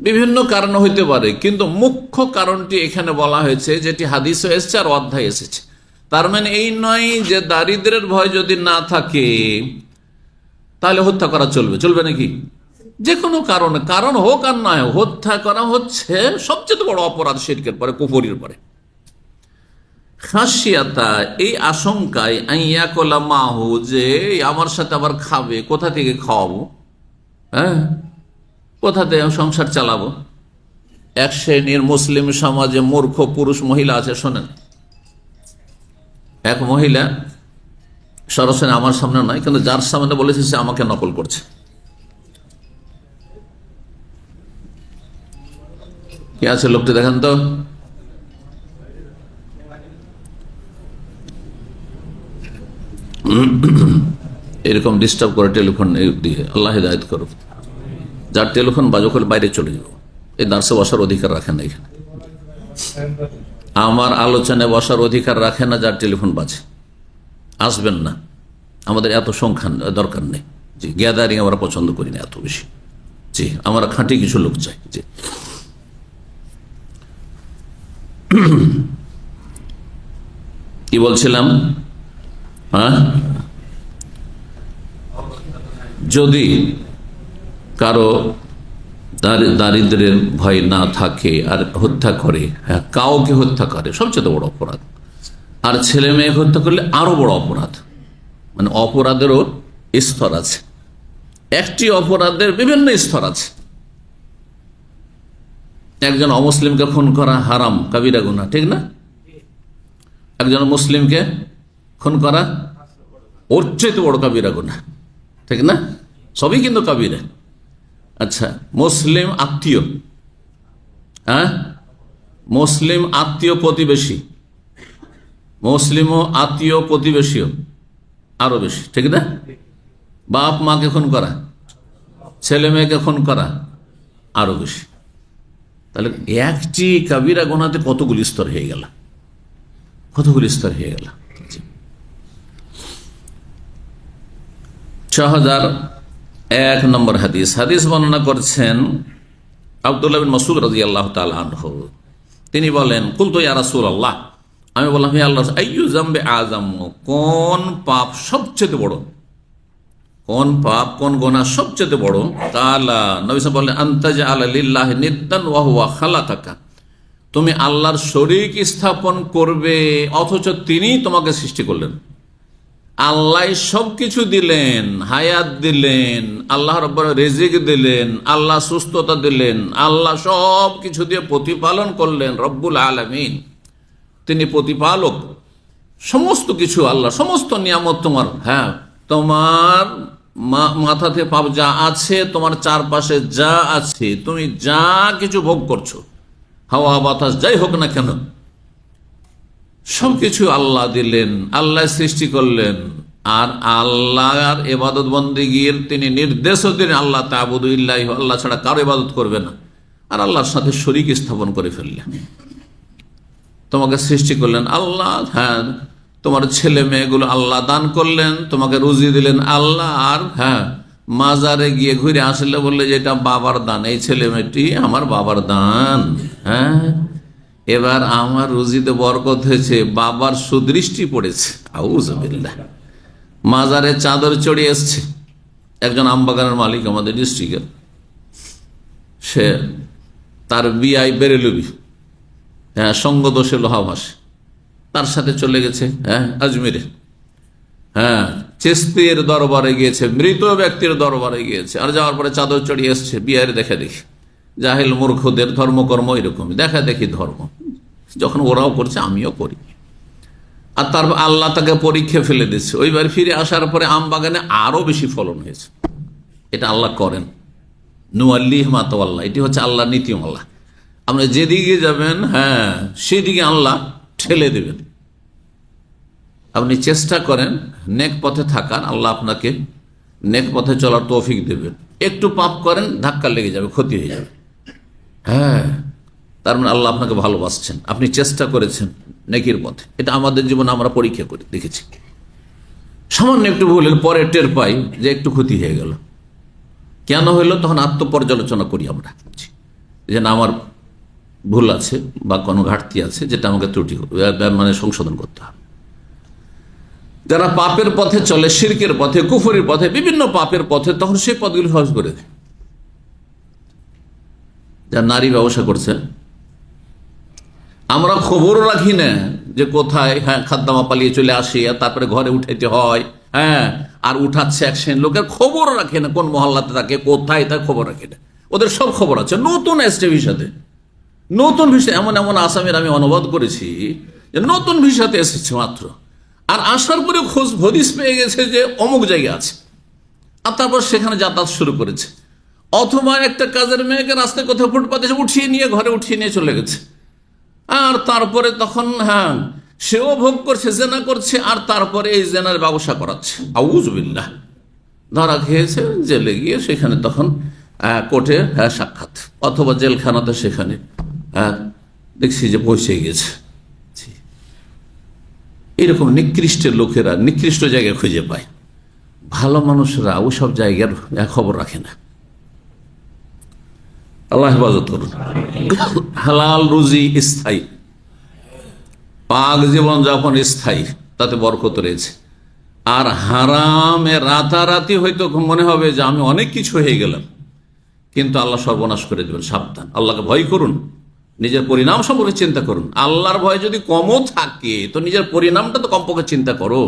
বিভিন্ন কারণ হইতে পারে, কিন্তু মুখ্য কারণটি এখানে বলা হয়েছে, যেটি হাদিসে এসেছে আর অধ্যায় এসেছে। তার মানে এই নয় যে দারিদ্রের ভয় যদি না থাকে তাহলে হত্যা করা চলবে, চলবে নাকি? যে কোনো কারণে, কারণ হোক আর না হোক, হত্যা করা হচ্ছে সবচেয়ে বড় অপরাধ, শিরকের পরে, কুফরির পরে। খাসিয়াতা, এই আশঙ্কায়, আইয়া কলা মাহু, যে আমার সাথে আবার খাবে, কোথা থেকে খাওয়াবো, কোথা থেকে সংসার চালাবো। এক শ্রেণীর মুসলিম সমাজে মূর্খ পুরুষ মহিলা আছে, শোনেন। এক মহিলা সরাসরি আমার সামনে নয়, কিন্তু যার সামনে বলেছে সে আমাকে নকল করছে। কি আছে লোকটি, দেখেন তো। এরকম ডিস্টার্ব করে টেলিফোন দিয়ে, আল্লাহ হিদায়াত করুক। যার টেলিফোন বাজো করে বাইরে চলে যাবো, এই দার্সে বসার অধিকার রাখেন না, এখানে আমার আলোচনায় বসার অধিকার রাখে না যার টেলিফোন বাজে, আসবেন না। আমাদের এত সংখ্যা দরকার নেই, জি। গ্যাদারিং আমরা পছন্দ করি না এত বেশি, জি। আমরা খাঁটি কিছু লোক চাই, জি। কি বলছিলাম? যদি কারো দারিদ্রের ভয় না থাকে আর হত্যা করে, কাউকে হত্যা করে, সবচেয়ে বড় অপরাধ। আর ছেলে মেয়ে হত্যা করলে আরো বড় অপরাধ। মানে অপরাধেরও স্তর আছে, একটি অপরাধের বিভিন্ন স্তর আছে। একজন অমুসলিমকে খুন করা হারাম, কাবিরা গুনাহ, ঠিক না? একজন মুসলিমকে খুন করা ওর চেয়ে বড় কাবিরা গুনাহ, ঠিক না? সবই কিন্তু কাবিরা। আচ্ছা, মুসলিম আত্মীয়, মুসলিম আত্মীয় প্রতিবেশী, মুসলিম ও আত্মীয় প্রতিবেশীও আরো বেশি, ঠিক না? বাপ মাকে খুন করা, ছেলে মেয়েকে খুন করা আরো বেশি। তাহলে একটি কাবিরা গুনাহতে কতগুলি স্তর হয়ে গেল, কতগুলি স্তর হয়ে গেল। 6001 নম্বর হাদিস। হাদিস বর্ণনা করছেন আব্দুল্লাহ বিন মাসউদ রাদিয়াল্লাহু তাআলা আনহু। তিনি বলেন, কুলতু ইয়া রাসূলুল্লাহ, আমি বললাম হে আল্লাহ, আইয়ু যামবি আযম, কোন পাপ সবচেয়ে বড়, কোন পাপ, কোন গুনাহ সবচেয়ে বড়? কালা, নবী সাল্লাল্লাহু আলাইহি ওয়াসাল্লাম বললেন, আনতাজআলা লিল্লাহি নিদ্দান ওয়া হুয়া খালাকাকা, তুমি আল্লাহর শরীক স্থাপন করবে অথচ তিনি তোমাকে সৃষ্টি করলেন। আল্লাহ সবকিছু দিলেন, হায়াত দিলেন, আল্লাহ রাব্বুল রিজিক দিলেন, আল্লাহ সুস্থতা দিলেন, আল্লাহ সব কিছু দিয়ে প্রতিপালন করলেন। রব্বুল আলামিন, তিনি প্রতিপালক, সমস্ত কিছু আল্লাহ, সমস্ত নিয়ামত তোমার। হ্যাঁ, তোমার মাথাতে পাপ যা আছে, তোমার চারপাশে যা আছে, তুমি যা কিছু ভোগ করছো, হাওয়া বাতাস যাই হোক না কেন, সবকিছু আল্লাহ দিলেন, আল্লাহ সৃষ্টি করলেন। আর আল্লাহর ইবাদত বন্দেগীর তিনি নির্দেশও দিলেন, আল্লাহ তা'বুদু ইল্লাহি, আল্লাহ ছাড়া কারো ইবাদত করবে না। আর আল্লাহর সাথে শরীক স্থাপন করে ফেললেন। তোমাকে সৃষ্টি করলেন আল্লাহ, হ্যাঁ, তোমার ছেলে মেয়েগুলো আল্লাহ দান করলেন, তোমাকে রুজি দিলেন আল্লাহ। আর হ্যাঁ, মাজারে গিয়ে ঘুরে আসলে বললে যে এটা বাবার দান, এই ছেলে মেয়েটি আমার বাবার দান। হ্যাঁ, এবার আমার রুজিতে বরকত হয়েছে, বাবার সুদৃষ্টি পড়েছে। আউযুবিল্লাহ। মাজারে চাদর চড়িয়ে এসছে একজন আমবাগানের মালিক আমাদের ডিস্ট্রিক্টের, সে তার বিআই বেরেলবি, হ্যাঁ, সঙ্গদোষে লোহা ভাসে, তার সাথে চলে গেছে হ্যাঁ আজমিরে, হ্যাঁ, চিশতির দরবারে গিয়েছে, মৃত ব্যক্তির দরবারে গিয়েছে। আর যাওয়ার পরে চাদর চড়িয়ে এসছে, বিআইয়ের দেখা দেখি, জাহিল মূর্খদের ধর্মকর্ম এরকমই, দেখা দেখি ধর্ম, যখন ওরাও করছে আমিও করি। আর তারপর আল্লাহ তাকে পরীক্ষা ফেলে দিচ্ছে। ওইবার ফিরে আসার পরে আম বাগানে আরো বেশি ফলন হয়েছে। এটা আল্লাহ করেন, নুয়াল্লিহ মা তাওয়াল্লা, এটি হচ্ছে আল্লাহ নীতিমালা। আপনি যেদিকে যাবেন, হ্যাঁ, সেদিকে আল্লাহ ঠেলে দেবেন। আপনি চেষ্টা করেন নেক পথে থাকার, আল্লাহ আপনাকে নেক পথে চলার তৌফিক দেবেন। একটু পাপ করেন, ধাক্কা লেগে যাবে, ক্ষতি হয়ে যাবে। হ্যাঁ, তার মানে আল্লাহ আপনাকে ভালোবাসছেন, আপনি চেষ্টা করেছেন নেকির পথে। এটা আমাদের জীবনে আমরা পরীক্ষা করে দেখেছি। সামান্য একটু ভুল হলে পরে টের পাই যে একটু ক্ষতি হয়ে গেল। কেন হইলো? তখন আত্মপর্যালোচনা করি আমরা, যে না, আমার ভুল আছে বা কোনো ঘাটতি আছে, যেটা আমাকে ত্রুটি মানে সংশোধন করতে হবে। যারা পাপের পথে চলে, শিরকের পথে, কুফরের পথে, বিভিন্ন পাপের পথে, তখন সেই পথগুলি সহজ করে দেয়। যারা নারী ব্যবসা করছে, আমরা খবর রাখি না যে কোথায়, হ্যাঁ, খাদ্দামা পালিয়ে চলে আসে, আর তারপরে ঘরে উঠাইতে হয়, হ্যাঁ, আর উঠাচ্ছে এক শ্রেণীর লোকের, খবর রাখে না কোন মহল্লাতে থাকে, কোথায়, তার খবর রাখে না। ওদের সব খবর আছে। নতুন এসছে ভিসাতে, নতুন ভিসা, এমন এমন আসামের আমি অনুবাদ করেছি যে নতুন ভিসাতে এসেছে মাত্র, আর আসার পরে খোঁজ হদিস পেয়ে গেছে যে অমুক জায়গা আছে, আর তারপর সেখানে যাতায়াত শুরু করেছে। অথবা একটা কাজের মেয়েকে রাস্তায় কোথাও ফুটপাতে উঠিয়ে নিয়ে ঘরে উঠিয়ে নিয়ে চলে গেছে, আর তারপরে তখন হ্যাঁ সেও ভোগ করছে, জেনা করছে, আর তারপরে এই জেনার ব্যবসা করাচ্ছে। আউযুবিল্লাহ। ধরা খেয়েছে, জেলে গিয়ে সেখানে তখন কোর্টে সাক্ষাৎ, অথবা জেলখানাতে, সেখানে দেখছি যে পৌঁছে গেছে। এরকম নিকৃষ্ট লোকেরা নিকৃষ্ট জায়গায় খুঁজে পায়। ভালো মানুষরা ওসব জায়গার খবর রাখে না। আল্লাহ হেফাজত করুন। হালাল রুজি স্থায়ী, পাক জীবন যাপন স্থায়ী, তাতে বরকত রয়েছে। আর হারামে রাতারাতি হয়তো মনে হবে যে আমি অনেক কিছু হয়ে গেলাম, কিন্তু আল্লাহ সর্বনাশ করে দেবেন। সাবধান, আল্লাহকে ভয় করুন, নিজের পরিণাম সম্পর্কে চিন্তা করুন। আল্লাহর ভয় যদি কমও থাকে, তো নিজের পরিণামটা তো কমপক্ষে চিন্তা করো,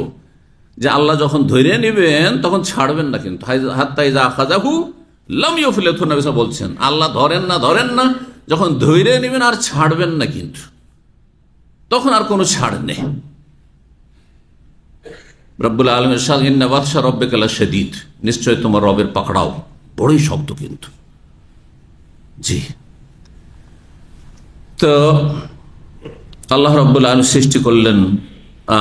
যে আল্লাহ যখন ধরে নেবেন তখন ছাড়বেন না। কিন্তু হাত্তা ইযা আখাযাহু লাম ইউফলিতহু, নবী সাল্লাল্লাহু আলাইহি ওয়াসাল্লাম বলছেন, আল্লাহ ধরেন না, যখন ধরে নেবেন আর ছাড়বেন না, কিন্তু তখন আর কোনো ছাড় নেই। রব্বুল আলামিন ইরশাদ, ইন্না বাতশা রাব্বিকা লাশাদীদ, নিশ্চয় তোমার রবের পাকড়াও বড়ই শক্ত। কিন্তু জি, তো আল্লাহ রাব্বুল আলামিন সৃষ্টি করলেন,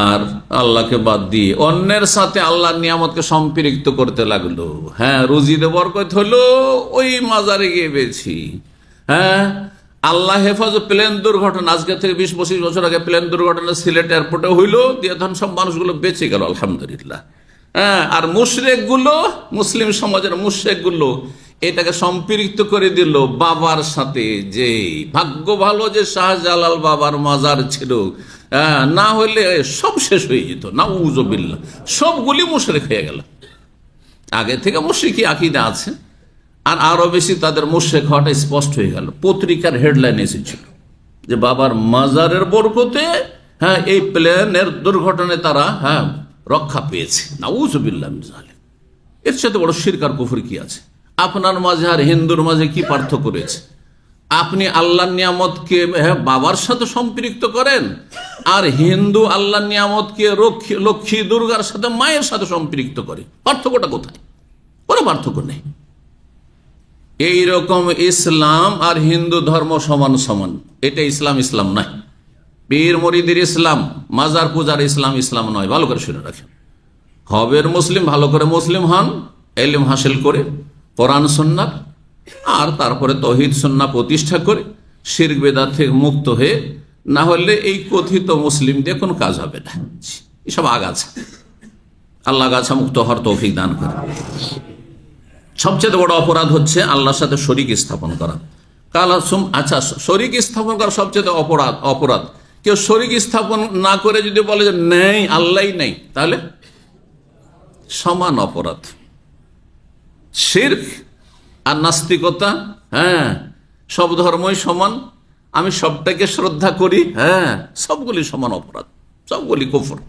আর আল্লাহকে বাদ দিয়ে অন্যের সাথে আল্লাহর নিয়ামতকে সম্পৃক্ত করতে লাগলো। হ্যাঁ, রুজিতে বরকত হলো, ওই মাজারে গিয়ে পেয়েছি। হ্যাঁ, আল্লাহ হেফাজত, প্লেন দুর্ঘটনা, আজকে থেকে 20-25 বছর আগে প্লেন দুর্ঘটনা সিলেট এয়ারপোর্টে হইলো, দিয়ে তখন সব মানুষগুলো বেঁচে গেল, আলহামদুলিল্লাহ। হ্যাঁ, আর মুশরিক গুলো, মুসলিম সমাজের মুশরিক গুলো এটাকে সম্পৃক্ত করে দিল বাবার সাথে। যে ভাগ্য ভালো যে শাহজালাল বাবার মাজার ছিল, না হলে সব শেষ হয়ে যেত। নাউযুবিল্লাহ, সবগুলি মুশরিক হয়ে গেল। আগে থেকে মুশরিকি আকীদা আছে, আর আরো বেশি তাদের মুশরিক হওয়াটা স্পষ্ট হয়ে গেল। পত্রিকার হেডলাইন এসেছিল যে বাবার মাজারের বরকতে, হ্যাঁ, এই প্লেনের দুর্ঘটনায় তারা রক্ষা পেয়েছে। নাউযুবিল্লাহ মিন যালিক। এর সাথে বড় শিরক আর কুফর কি আছে? আপনার মাঝে আর হিন্দুর মাঝে কি পার্থক্য রয়েছে? আপনি আল্লাহর নিয়ামতকে বাবার সাথে সম্পৃক্ত করেন, আর হিন্দু আল্লাহর নিয়ামতকে লক্ষ্মী দুর্গার সাথে মায়ের সাথে সম্পৃক্ত করে। পার্থক্যটা কোথায়? কোনো পার্থক্য নেই। এইরকম ইসলাম আর হিন্দু ধর্ম সমান সমান, এটা ইসলাম ইসলাম নয়। পীর মরিদের ইসলাম, মাজার পূজার ইসলাম ইসলাম নয়। ভালো করে শুনে রাখেন। হবের মুসলিম, ভালো করে মুসলিম হন, ইলম হাসিল করে কোরআন সুন্নাহ, আর তারপরে তৌহিদ সুন্নাহ প্রতিষ্ঠা করে শিরক বিদআত থেকে মুক্ত হয়ে, না হলে এই কথিত মুসলিম দিয়ে কোনো কাজ হবে না। এসব আগাছা, আল্লাহ আগাছা মুক্ত হওয়ার তৌফিক দান করে। সবচেয়ে বড় অপরাধ হচ্ছে আল্লাহর সাথে শরীক স্থাপন করা। আচ্ছা, শরীক স্থাপন করা সবচেয়ে অপরাধ। কেউ শরীক স্থাপন না করে যদি বলে যে নেই, আল্লাহই নেই, তাহলে সমান অপরাধ। শিরক আর নাস্তিকতা, সব ধর্মই সমান, আমি সবটাকে শ্রদ্ধা করি, সবগুলি সমান অপরাধ, সবগুলি কুফর।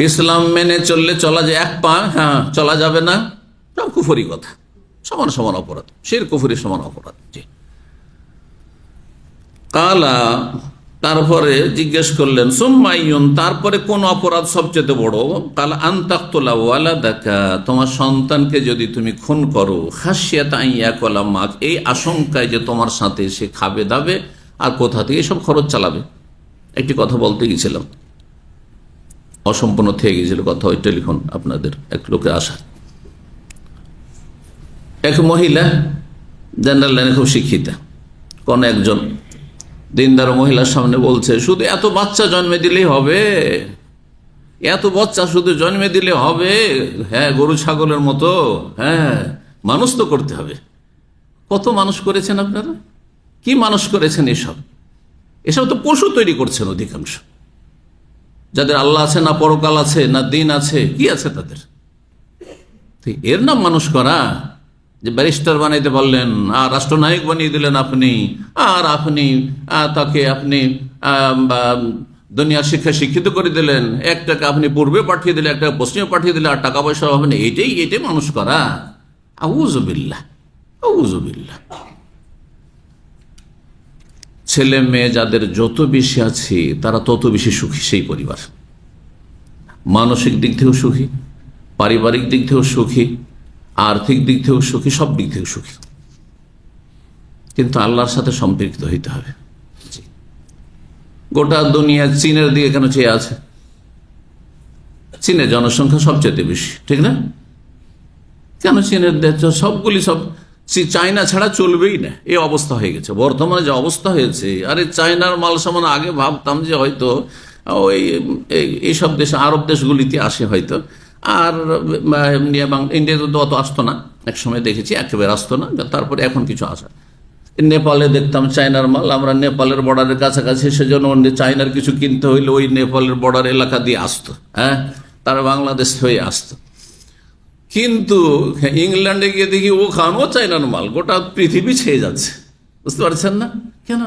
ইসলাম মেনে চললে চলা যায়, এক পা চলা যাবে না, সব কুফরি কথা, সমান সমান অপরাধ। শিরক কুফরি সমান অপরাধ। জি। কালা, তারপরে জিজ্ঞেস করলেন, সুম্মাইয়ুন, তারপরে কোন অপরাধ সবচেয়ে বড়? কালা আনতাকতুলা ওয়ালাদাকা, তোমার সন্তানকে যদি তুমি খুন করো, খাশিয়াতা আন ইয়াকুলা মাক, এই আশঙ্কায় যে তোমার সাথে সে খাবে দাবে আর কোথা থেকে সব খরচ চালাবে। একটি কথা বলতে গেছিলাম, অসম্পূর্ণ থেকে গেছিল কথা, ওই টেলিফোন আপনাদের এক লোকের আসা। এক মহিলা জেনারেল লাইনে খুব শিক্ষিতা, কোন একজন দিনদার মহিলার সামনে বলছে, শুধু এত বাচ্চা জন্মে দিলেই হবে? এত বাচ্চা শুধু জন্মে দিলে হবে? গরু ছাগলের মতো, মানুষ তো করতে হবে। কত মানুষ করেছেন আপনারা? কি মানুষ করেছেন? এসব তো পশু তৈরি করছেন অধিকাংশ। যাদের আল্লাহ আছে না, পরকাল আছে না, দিন আছে, কি আছে তাদের? এর নাম মানুষ করা? যে ব্যারিস্টার বানাইতে পারলেন, আর রাষ্ট্রনায়ক বানিয়ে দিলেন আপনি, আর আপনি তাকে আপনি দুনিয়ার শিক্ষা শিক্ষিত করে দিলেন, একটাকে আপনি পূর্বে পাঠিয়ে দিলেন, একটা পশ্চিমে পাঠিয়ে দিলেন, আর টাকা পয়সা হবে না, এটাই মানুষ করা? আউযুবিল্লাহ, আউযুবিল্লাহ। ছেলে মেয়ে যাদের যত বেশি আছে, তারা তত বেশি সুখী সেই পরিবার। মানসিক দিক থেকেও সুখী, পারিবারিক দিক থেকেও সুখী, আর্থিক দিক থেকেও সুখী, সব দিক থেকে সুখী। কিন্তু আল্লাহর সাথে সম্পৃক্ত হইতে হবে। গোটা দুনিয়া চীনের দিকে কেন চেয়ে আছে? চীনের জনসংখ্যা সবচেয়ে বেশি, ঠিক না? কেন চীনের দেশ সবগুলি, সব চায়না ছাড়া চলবেই না, এই অবস্থা হয়ে গেছে বর্তমানে যে অবস্থা হয়েছে। আরে চায়নার মাল সামান আগে ভাবতাম যে হয়তো ওই এইসব দেশ, আরব দেশগুলিতে আসে হয়তো, আর ইন্ডিয়াতে তো অত আসতো না, এক সময় দেখেছি একেবারে আসতো না, তারপরে এখন কিছু আসা। নেপালে দেখতাম চায়নার মাল, আমরা নেপালের বর্ডারের কাছাকাছি, সেজন্য চায়নার কিছু কিনতে হইলে ওই নেপালের বর্ডার এলাকা দিয়ে আসতো, তারা বাংলাদেশ হয়ে আসতো। কিন্তু ইংল্যান্ডে গিয়ে দেখি ওখানেও চায়নার মাল, গোটা পৃথিবী ছেয়ে যাচ্ছে। বুঝতে পারছেন না কেন?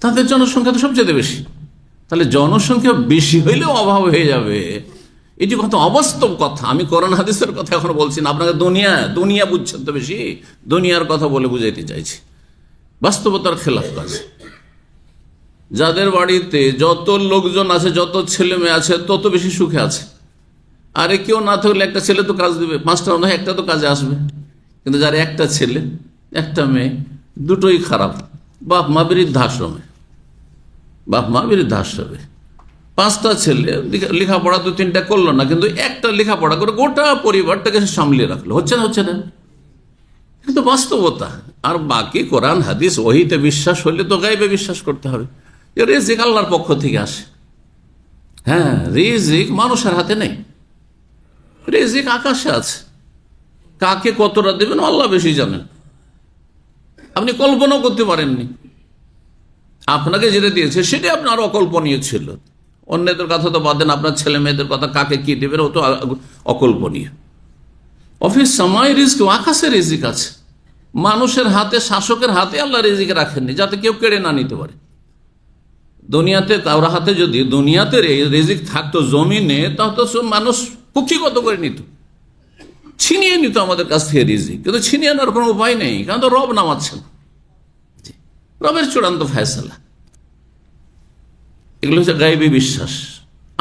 তাদের জনসংখ্যা তো সবচেয়ে বেশি। তাহলে জনসংখ্যা বেশি হইলেও অভাব হয়ে যাবে, এটি কত অবাস্তব কথা। আমি কোরআন হাদিসের কথা এখন বলছি না, আপনাকে দুনিয়া বুঝছেন তো বেশি, দুনিয়ার কথা বলে বুঝাইতে চাইছি। বাস্তবতার খেলাফ কাজ। যাদের বাড়িতে যত লোকজন আছে, যত ছেলে মেয়ে আছে, তত বেশি সুখে আছে। আরে কেউ না থাকলে একটা ছেলে তো কাজ দিবে, পাঁচটা নয় একটা তো কাজে আসবে। কিন্তু যার একটা ছেলে একটা মেয়ে, দুটোই খারাপ, বাপ মা বৃদ্ধাশ্রমে, পাঁচটা ছেলে লেখাপড়া 2-3টা করলো না, কিন্তু একটা লেখাপড়া করে গোটা পরিবারটাকে সামলিয়ে রাখলো। হচ্ছে না? কিন্তু বাস্তবতা। আর বাকি কোরআন হাদিস ওহিতে বিশ্বাস হলে তো গায়বে বিশ্বাস করতে হবে। রিজিক আল্লাহর পক্ষ থেকে আসে। রিজিক মানুষের হাতে নেই, রিজিক আকাশে আছে। কাকে কতটা দেবেন আল্লাহ বেশি জানেন, আপনি কল্পনাও করতে পারেননি। আপনাকে যেটা দিয়েছে সেটা আপনার অকল্পনীয় ছিল। অন্যদের কথা তো বাদ দেন, আপনার ছেলে মেয়েদের কথা, কাকে কি দেবেন ও তো অকল্পনীয়। অফিস সময় রিজিক, আকাশে রিজিক আছে। মানুষের হাতে, শাসকের হাতে আল্লাহ রিজিক রাখেননি, যাতে কেউ কেড়ে না নিতে পারে। দুনিয়াতে কারোর হাতে যদি দুনিয়াতে রিজিক থাকতো জমিনে, তাহলে তো সব মানুষ কুক্ষিগত করে নিত, ছিনিয়ে নিত আমাদের কাছ থেকে রিজিক। কিন্তু ছিনিয়ে আনার কোনো উপায় নেই, কারণ তো রব নামাচ্ছেন, রবের চূড়ান্ত ফয়সালা। এগুলো হচ্ছে গায়েবী বিশ্বাস।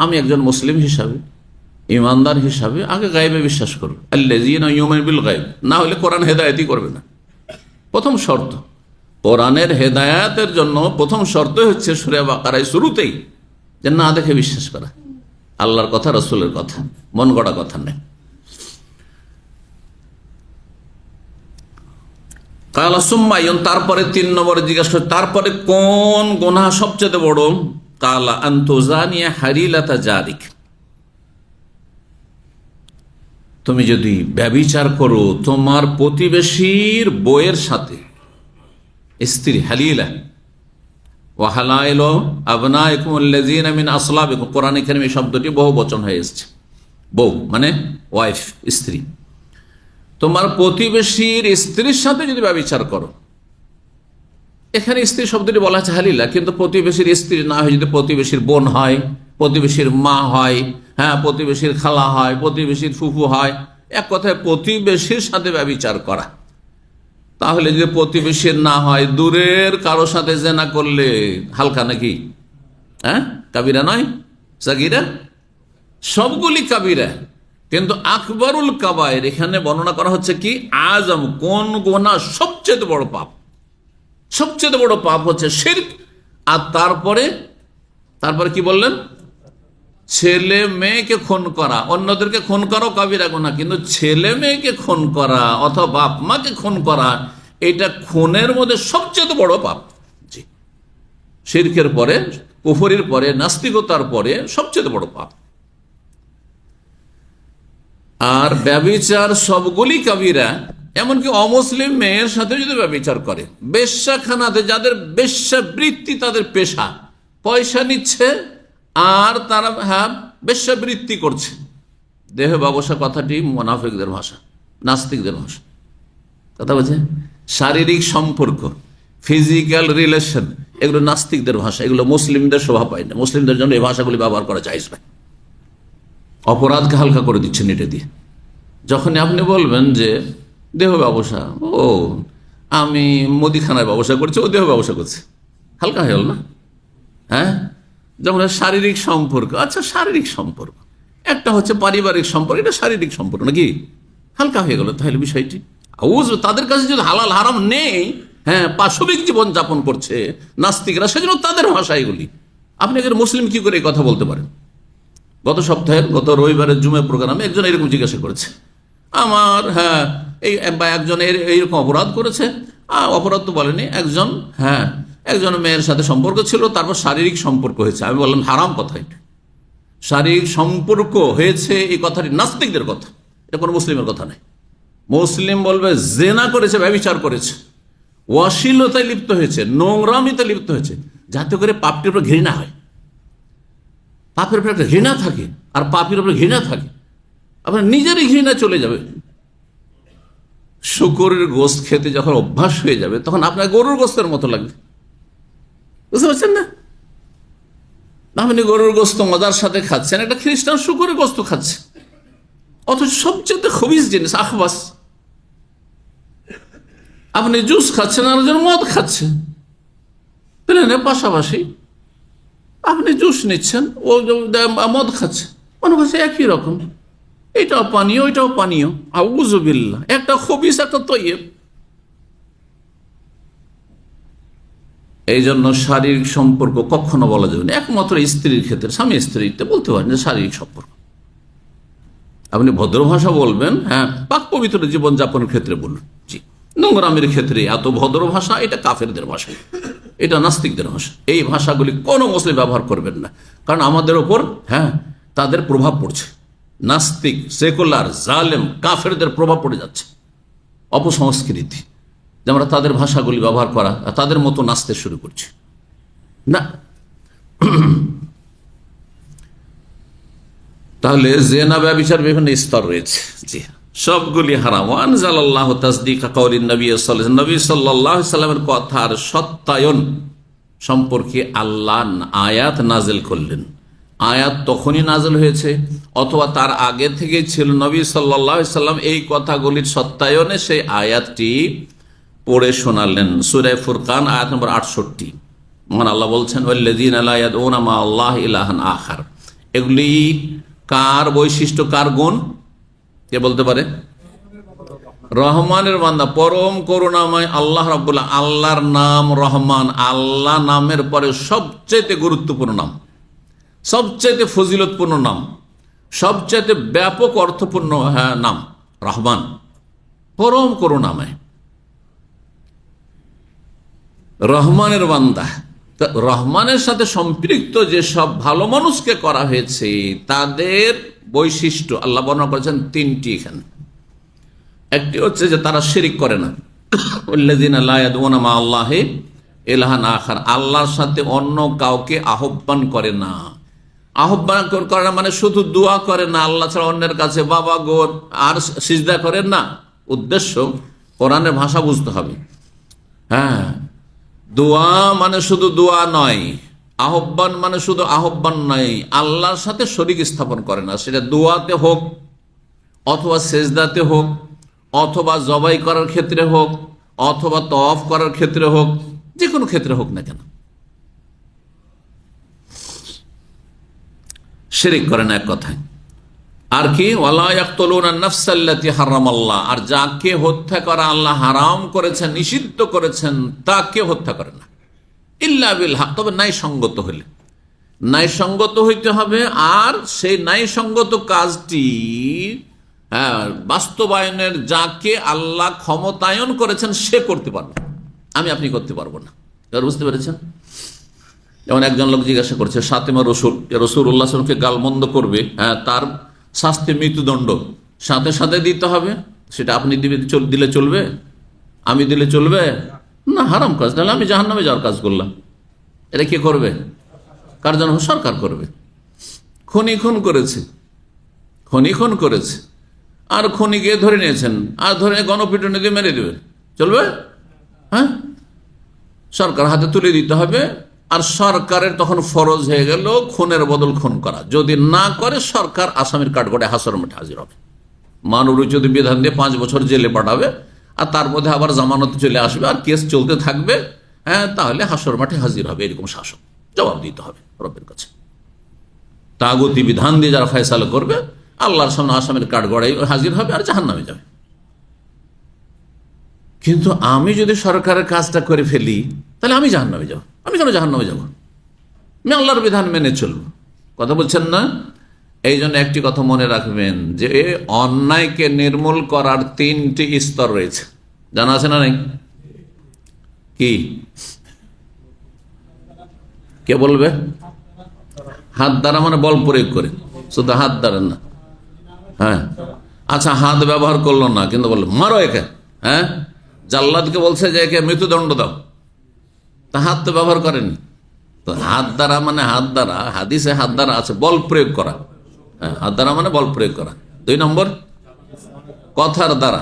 আমি একজন মুসলিম হিসাবে, ইমানদার হিসাবে আগে গায়েবে বিশ্বাস করবো, আল্লাযীনা ইউমিনুনা বিল গায়ব। না হলে কোরআন হেদায়েতই করবে না। প্রথম শর্ত, কোরআনের হেদায়েতের জন্য প্রথম শর্ত হচ্ছে সূরা বাকারায় শুরুতেই যে না দেখে বিশ্বাস করা, আল্লাহর কথা, রাসূলের কথা, মন গড়া কথা নেই। কালা সুম্মায়ুন, তারপরে 3 নম্বরে জিজ্ঞাসা করে তারপরে কোন গুনাহ সবচেয়ে বড়? কালা আনতুজানিয়া হারিলাতা জারিক, তুমি যদি ব্যভিচার করো তোমার প্রতিবেশীর বউয়ের সাথে, স্ত্রী হালিলা, ওয়া হালাইলু আবনাইকুম আল্লাযীনা মিন আসলাবিকুম, কোরআনে কারীমে শব্দটি বহু বচন হয়ে এসেছে। বউ মানে ওয়াইফ, স্ত্রী। তোমার প্রতিবেশীর স্ত্রীর সাথে যদি ব্যভিচার করো, এখানে স্ত্রী শব্দটি বলা আছে হালিলা, কিন্তু প্রতিবেশীর স্ত্রী না হয় যদি প্রতিবেশীর বোন হয়, প্রতিবেশীর মা হয়, হ্যাঁ, প্রতিবেশীর খালা হয়, প্রতিবেশীর ফুফু হয়, এক কথায় প্রতিবেশীর সাথে ব্যভিচার করা। তাহলে যদি প্রতিবেশীর না হয়, দূরের কারোর সাথে জেনা করলে হালকা নাকি? হ্যাঁ, কাবিরা নয়, সাগীরা, সবগুলি কাবিরা। কিন্তু আকবরুল কাবায়ের এখানে বর্ণনা করা হচ্ছে কি, আজম, কোন গুনাহ সবচেয়ে বড় পাপ? সবচেয়ে বড় পাপ হচ্ছে শিরক। আর তারপরে কি বললেন? ছেলে মেয়েকে খুন করা, অন্যদেরকে খুন করাও কাবিরা গুনাহ, কিন্তু ছেলে মেয়েকে খুন করা অথবা বাপ মাকে খুন করা, এটা খুনের মধ্যে সবচেয়ে বড় পাপ। জি, শিরকের পরে, কুফরির পরে, নাস্তিকতার পরে সবচেয়ে বড় পাপ। আর ব্যভিচার সবগুলি কাবিরা, এমনকি অমুসলিম মেয়ের সাথে যদি ব্যভিচার করে, বেশ্যাখানাতে যাদের বেশ্যাবৃত্তি তাদের পেশা, পয়সা নিচ্ছে আর তারা বেশ্যাবৃত্তি করছে। দেহ ব্যবসা কথাটি মুনাফিকদের ভাষা, নাস্তিকদের ভাষা, কথা বলছে। শারীরিক সম্পর্ক, ফিজিক্যাল রিলেশন, এগুলো নাস্তিকদের ভাষা, এগুলো মুসলিমদের শোভা পায় না। মুসলিমদের জন্য এই ভাষাগুলি ব্যবহার করা জায়েজ নয়। অপরাধকে হালকা করে দিচ্ছেন এটা দিয়ে। যখনই আপনি বলবেন যে দেহ ব্যবসা, ও আমি মুদিখানায় ব্যবসা করছি, ও দেহ ব্যবসা করছে, হালকা হয়ে গেল না? হ্যাঁ, যেমন শারীরিক সম্পর্ক, আচ্ছা শারীরিক সম্পর্ক, একটা হচ্ছে পারিবারিক সম্পর্ক, এটা শারীরিক সম্পর্ক নাকি? হালকা হয়ে গেল তাহলে বিষয়টি। তাদের কাছে যদি হালাল হারাম নেই, হ্যাঁ, পাশবিক জীবন যাপন করছে নাস্তিকরা, সেজন্য তাদের ভাষা এগুলি। আপনি একজন মুসলিম কি করে এই কথা বলতে পারেন? গত রবিবারের জুমে প্রোগ্রামে একজন এরকম জিজ্ঞাসা করেছে, আমার একজন এইরকম অপরাধ করেছে। অপরাধ তো বলেনি, একজন মেয়ের সাথে সম্পর্ক ছিল, তারপর শারীরিক সম্পর্ক হয়েছে। আমি বললাম হারাম কথা, এটা শারীরিক সম্পর্ক হয়েছে এই কথাটি নাস্তিকদের কথা, এটা কোনো মুসলিমের কথা নয়। মুসলিম বলবে জেনা করেছে, ব্যভিচার করেছে, অশ্লীলতায় লিপ্ত হয়েছে, নোংরামিতে লিপ্ত হয়েছে, যাতে করে পাপটির উপর ঘৃণা হয়। পাপের উপর একটা ঘৃণা থাকে, আর পাপের উপর ঘৃণা থাকে, আপনার নিজেরই ঘৃণা চলে যাবে। শুকরের গোশত খেতে যখন অভ্যাস হয়ে যাবে, তখন আপনার গরুর গোশতের মতো লাগবে, বুঝতে পারছেন না? আপনি গরুর গোশত মজার সাথে খাচ্ছেন, একটা খ্রিস্টান শুকরের গোশত খাচ্ছে, অথচ সবচেয়ে খবিস জিনিস আখবাস। আপনি জুস খাচ্ছেন, আর একজন মদ খাচ্ছে, প্লেনে পাশাপাশি আপনি জুস নিচ্ছেন, ও মদ খাচ্ছে, মনে করছে একই রকম, এটাও পানীয় ওইটাও পানীয়, আউযুবিল্লাহ, একটা খবিস একটা তৈয়ব। এই জন্য শারীরিক সম্পর্ক কখনো বলা যাবে না, একমাত্র স্ত্রীর ক্ষেত্রে, স্বামী স্ত্রীতে বলতে পারেন যে শারীরিক সম্পর্ক। আপনি ভদ্র ভাষা বলবেন, হ্যাঁ, পাক পবিত্র জীবন যাপনের ক্ষেত্রে বলুন। জি, নোংরামের ক্ষেত্রে এত ভদ্র ভাষা, এটা কাফেরদের ভাষা, এটা নাস্তিকদের ভাষা। এই ভাষাগুলি কোনো মুসলিম ব্যবহার করবেন না, কারণ আমাদের ওপর তাদের প্রভাব পড়ছে। নাস্তিক, সেকুলার, জালেম, কাফেরদের প্রভাব পড়ে যাচ্ছে, অপসংস্কৃতি, যে আমরা তাদের ভাষাগুলি ব্যবহার করা, তাদের মতো নাচতে শুরু করছি না। তাহলে জেনা ব্যভিচার বিভিন্ন স্তর রয়েছে, জি, সবগুলি হারাম। আনজালাল্লাহু তাসদীকা কাওলিন নবী সাল্লাল্লাহু আলাইহি ওয়াসাল্লামের কথার সত্যায়ন, সম্পর্কে আল্লাহ আয়াত নাজেল করলেন। আয়াত তখনই নাজেল হয়েছে অথবা তার আগে থেকে ছিল, নবী সাল্লাল্লাহু আলাইহি সাল্লাম এই কথাগুলির সত্যায়নে সেই আয়াতটি পড়ে শোনালেন। সূরা ফুরকান আয়াত নম্বর 68, মহান আল্লাহ বলছেন ওয়াল্লাযীনা লা ইয়াদউনা মা আল্লাহি ইলাহান আখার। এগুলি কার বৈশিষ্ট্য, কার গুণ? কে বলতে পারে? রহমানের বান্দা, পরম করুণাময় আল্লাহ রাব্বুল আলামিন। আল্লাহর নাম রহমান, আল্লাহ নামের পরে সবচেয়ে গুরুত্বপূর্ণ নাম, সবচেয়ে ফজিলতপূর্ণ নাম, সবচেয়ে ব্যাপক অর্থপূর্ণ নাম রহমান, পরম করুণাময়, রহমানের বান্দা। রহমানের সাথে সম্পৃক্ত যে সব ভালো মানুষকে করা হয়েছে তাদের বৈশিষ্ট্য আল্লাহ বর্ণনা করেছেন তিনটি এখানে। একটি হচ্ছে যে তারা শিরিক করে না, ওয়াল্লাযীনা লা ইয়াদউনা মা আল্লাহি ইলাহান আখার, আল্লাহর সাথে অন্য কাউকে আহ্বান করে না। আহ্বান করে না মানে শুধু দোয়া করে না আল্লাহ ছাড়া অন্যের কাছে, বাবা গো আর সিজদা করেন না। উদ্দেশ্য কোরআনের ভাষা বুঝতে হবে। হ্যাঁ, দোয়া মানে শুধু দোয়া নয়, আহ্বান মানে শুধু আহ্বান নয়, আল্লাহর সাথে শরীক স্থাপন করে না। সেটা দোয়াতে হোক অথবা সেজদাতে হোক অথবা জবাই করার ক্ষেত্রে হোক অথবা তওয়াফ করার ক্ষেত্রে হোক, যে কোনো ক্ষেত্রে হোক না কেন, শিরক করে না এক কথায়। আর কি, ওয়ালা ইয়াকতুলুনা নাফসাল্লাতী হারামাল্লাহ, আর যাকে হত্যা করা আল্লাহ হারাম করেছেন, নিষিদ্ধ করেছেন, তাকে হত্যা করে না। ইল্লা বিল হক, তবে ন্যায়সঙ্গত হলে, ন্যায়সঙ্গত হইতে হবে। আর সেই ন্যায়সঙ্গত কাজটি বাস্তবায়নের যাকে আল্লাহ ক্ষমতায়ন করেছেন সে করতে পারবে, আমি আপনি করতে পারবো না। এবার বুঝতে পেরেছেন? যেমন একজন লোক জিজ্ঞাসা করছে সাতেমা রসুল, রাসূলুল্লাহ সাল্লাল্লাহু আলাইহি ওয়াসাল্লামকে গালমন্দ করবে, তার শাস্তি মৃত্যুদণ্ড সাথে সাথে দিতে হবে। সেটা আপনি দিলে চলবে? আমি দিলে চলবে না? হারাম কাজ, তাহলে আমি জাহান্নামে যাওয়ার কাজ করলাম। এটা কে করবে? কার জন্য? সরকার করবে। খুন করেছে, খুন করেছে, আর খনিকে ধরে নিয়েছেন, আর ধরে গণপিটুনি দিয়ে মেরে দেবেন, চলবে? হ্যাঁ, সরকার হাতে তুলে দিতে হবে। আর সরকারের তখন ফরজ হয়ে গেল খুনের বদল খুন করা। যদি না করে সরকার আসামির কাঠগড়ায় হাসর মাঠে হাজির হবে, মানবরচিত বিধান দিয়ে 5 বছর জেলে পাঠাবে, আর তার মধ্যে আবার জামানত চলে আসবে, আর কেস চলতে থাকবে। তাহলে হাসর মাঠে হাজির হবে এরকম শাসক, জবাব দিতে হবে রবের কাছে। তাগুতি বিধান দিয়ে যারা ফয়সালা করবে আল্লাহর সামনে আসামের কাঠগড়ায় হাজির হবে আর জাহান্নামে যাবে। কিন্তু আমি যদি সরকারের কাজটা করে ফেলি তাহলে আমি জাহান্নামে যাব। আমি কেন জাহান্নামে যাব? আমি আল্লাহর বিধান মেনে চলবো। কথা বলছেন না? এই জন্য একটি কথা মনে রাখবেন যে অন্যায়কে নির্মূল করার 3টি স্তর রয়েছে, জানা আছে না? নাই? কি কে বলবে? হাত দ্বারা মানে বল প্রয়োগ করে, শুধু হাত দ্বারা না। হ্যাঁ, আচ্ছা, হাত ব্যবহার করলো না কিন্তু বললো মারো একে। হ্যাঁ, জাল্লাদকে বলছে যে একে মৃত্যুদণ্ড দাও, তা হাত তো ব্যবহার করেনি। তো হাত দ্বারা মানে হাত দ্বারা, হাদিসে হাত দ্বারা আছে বল প্রয়োগ করা। হ্যাঁ, হাত দ্বারা মানে বল প্রয়োগ করা। 2 নম্বর কথার দ্বারা,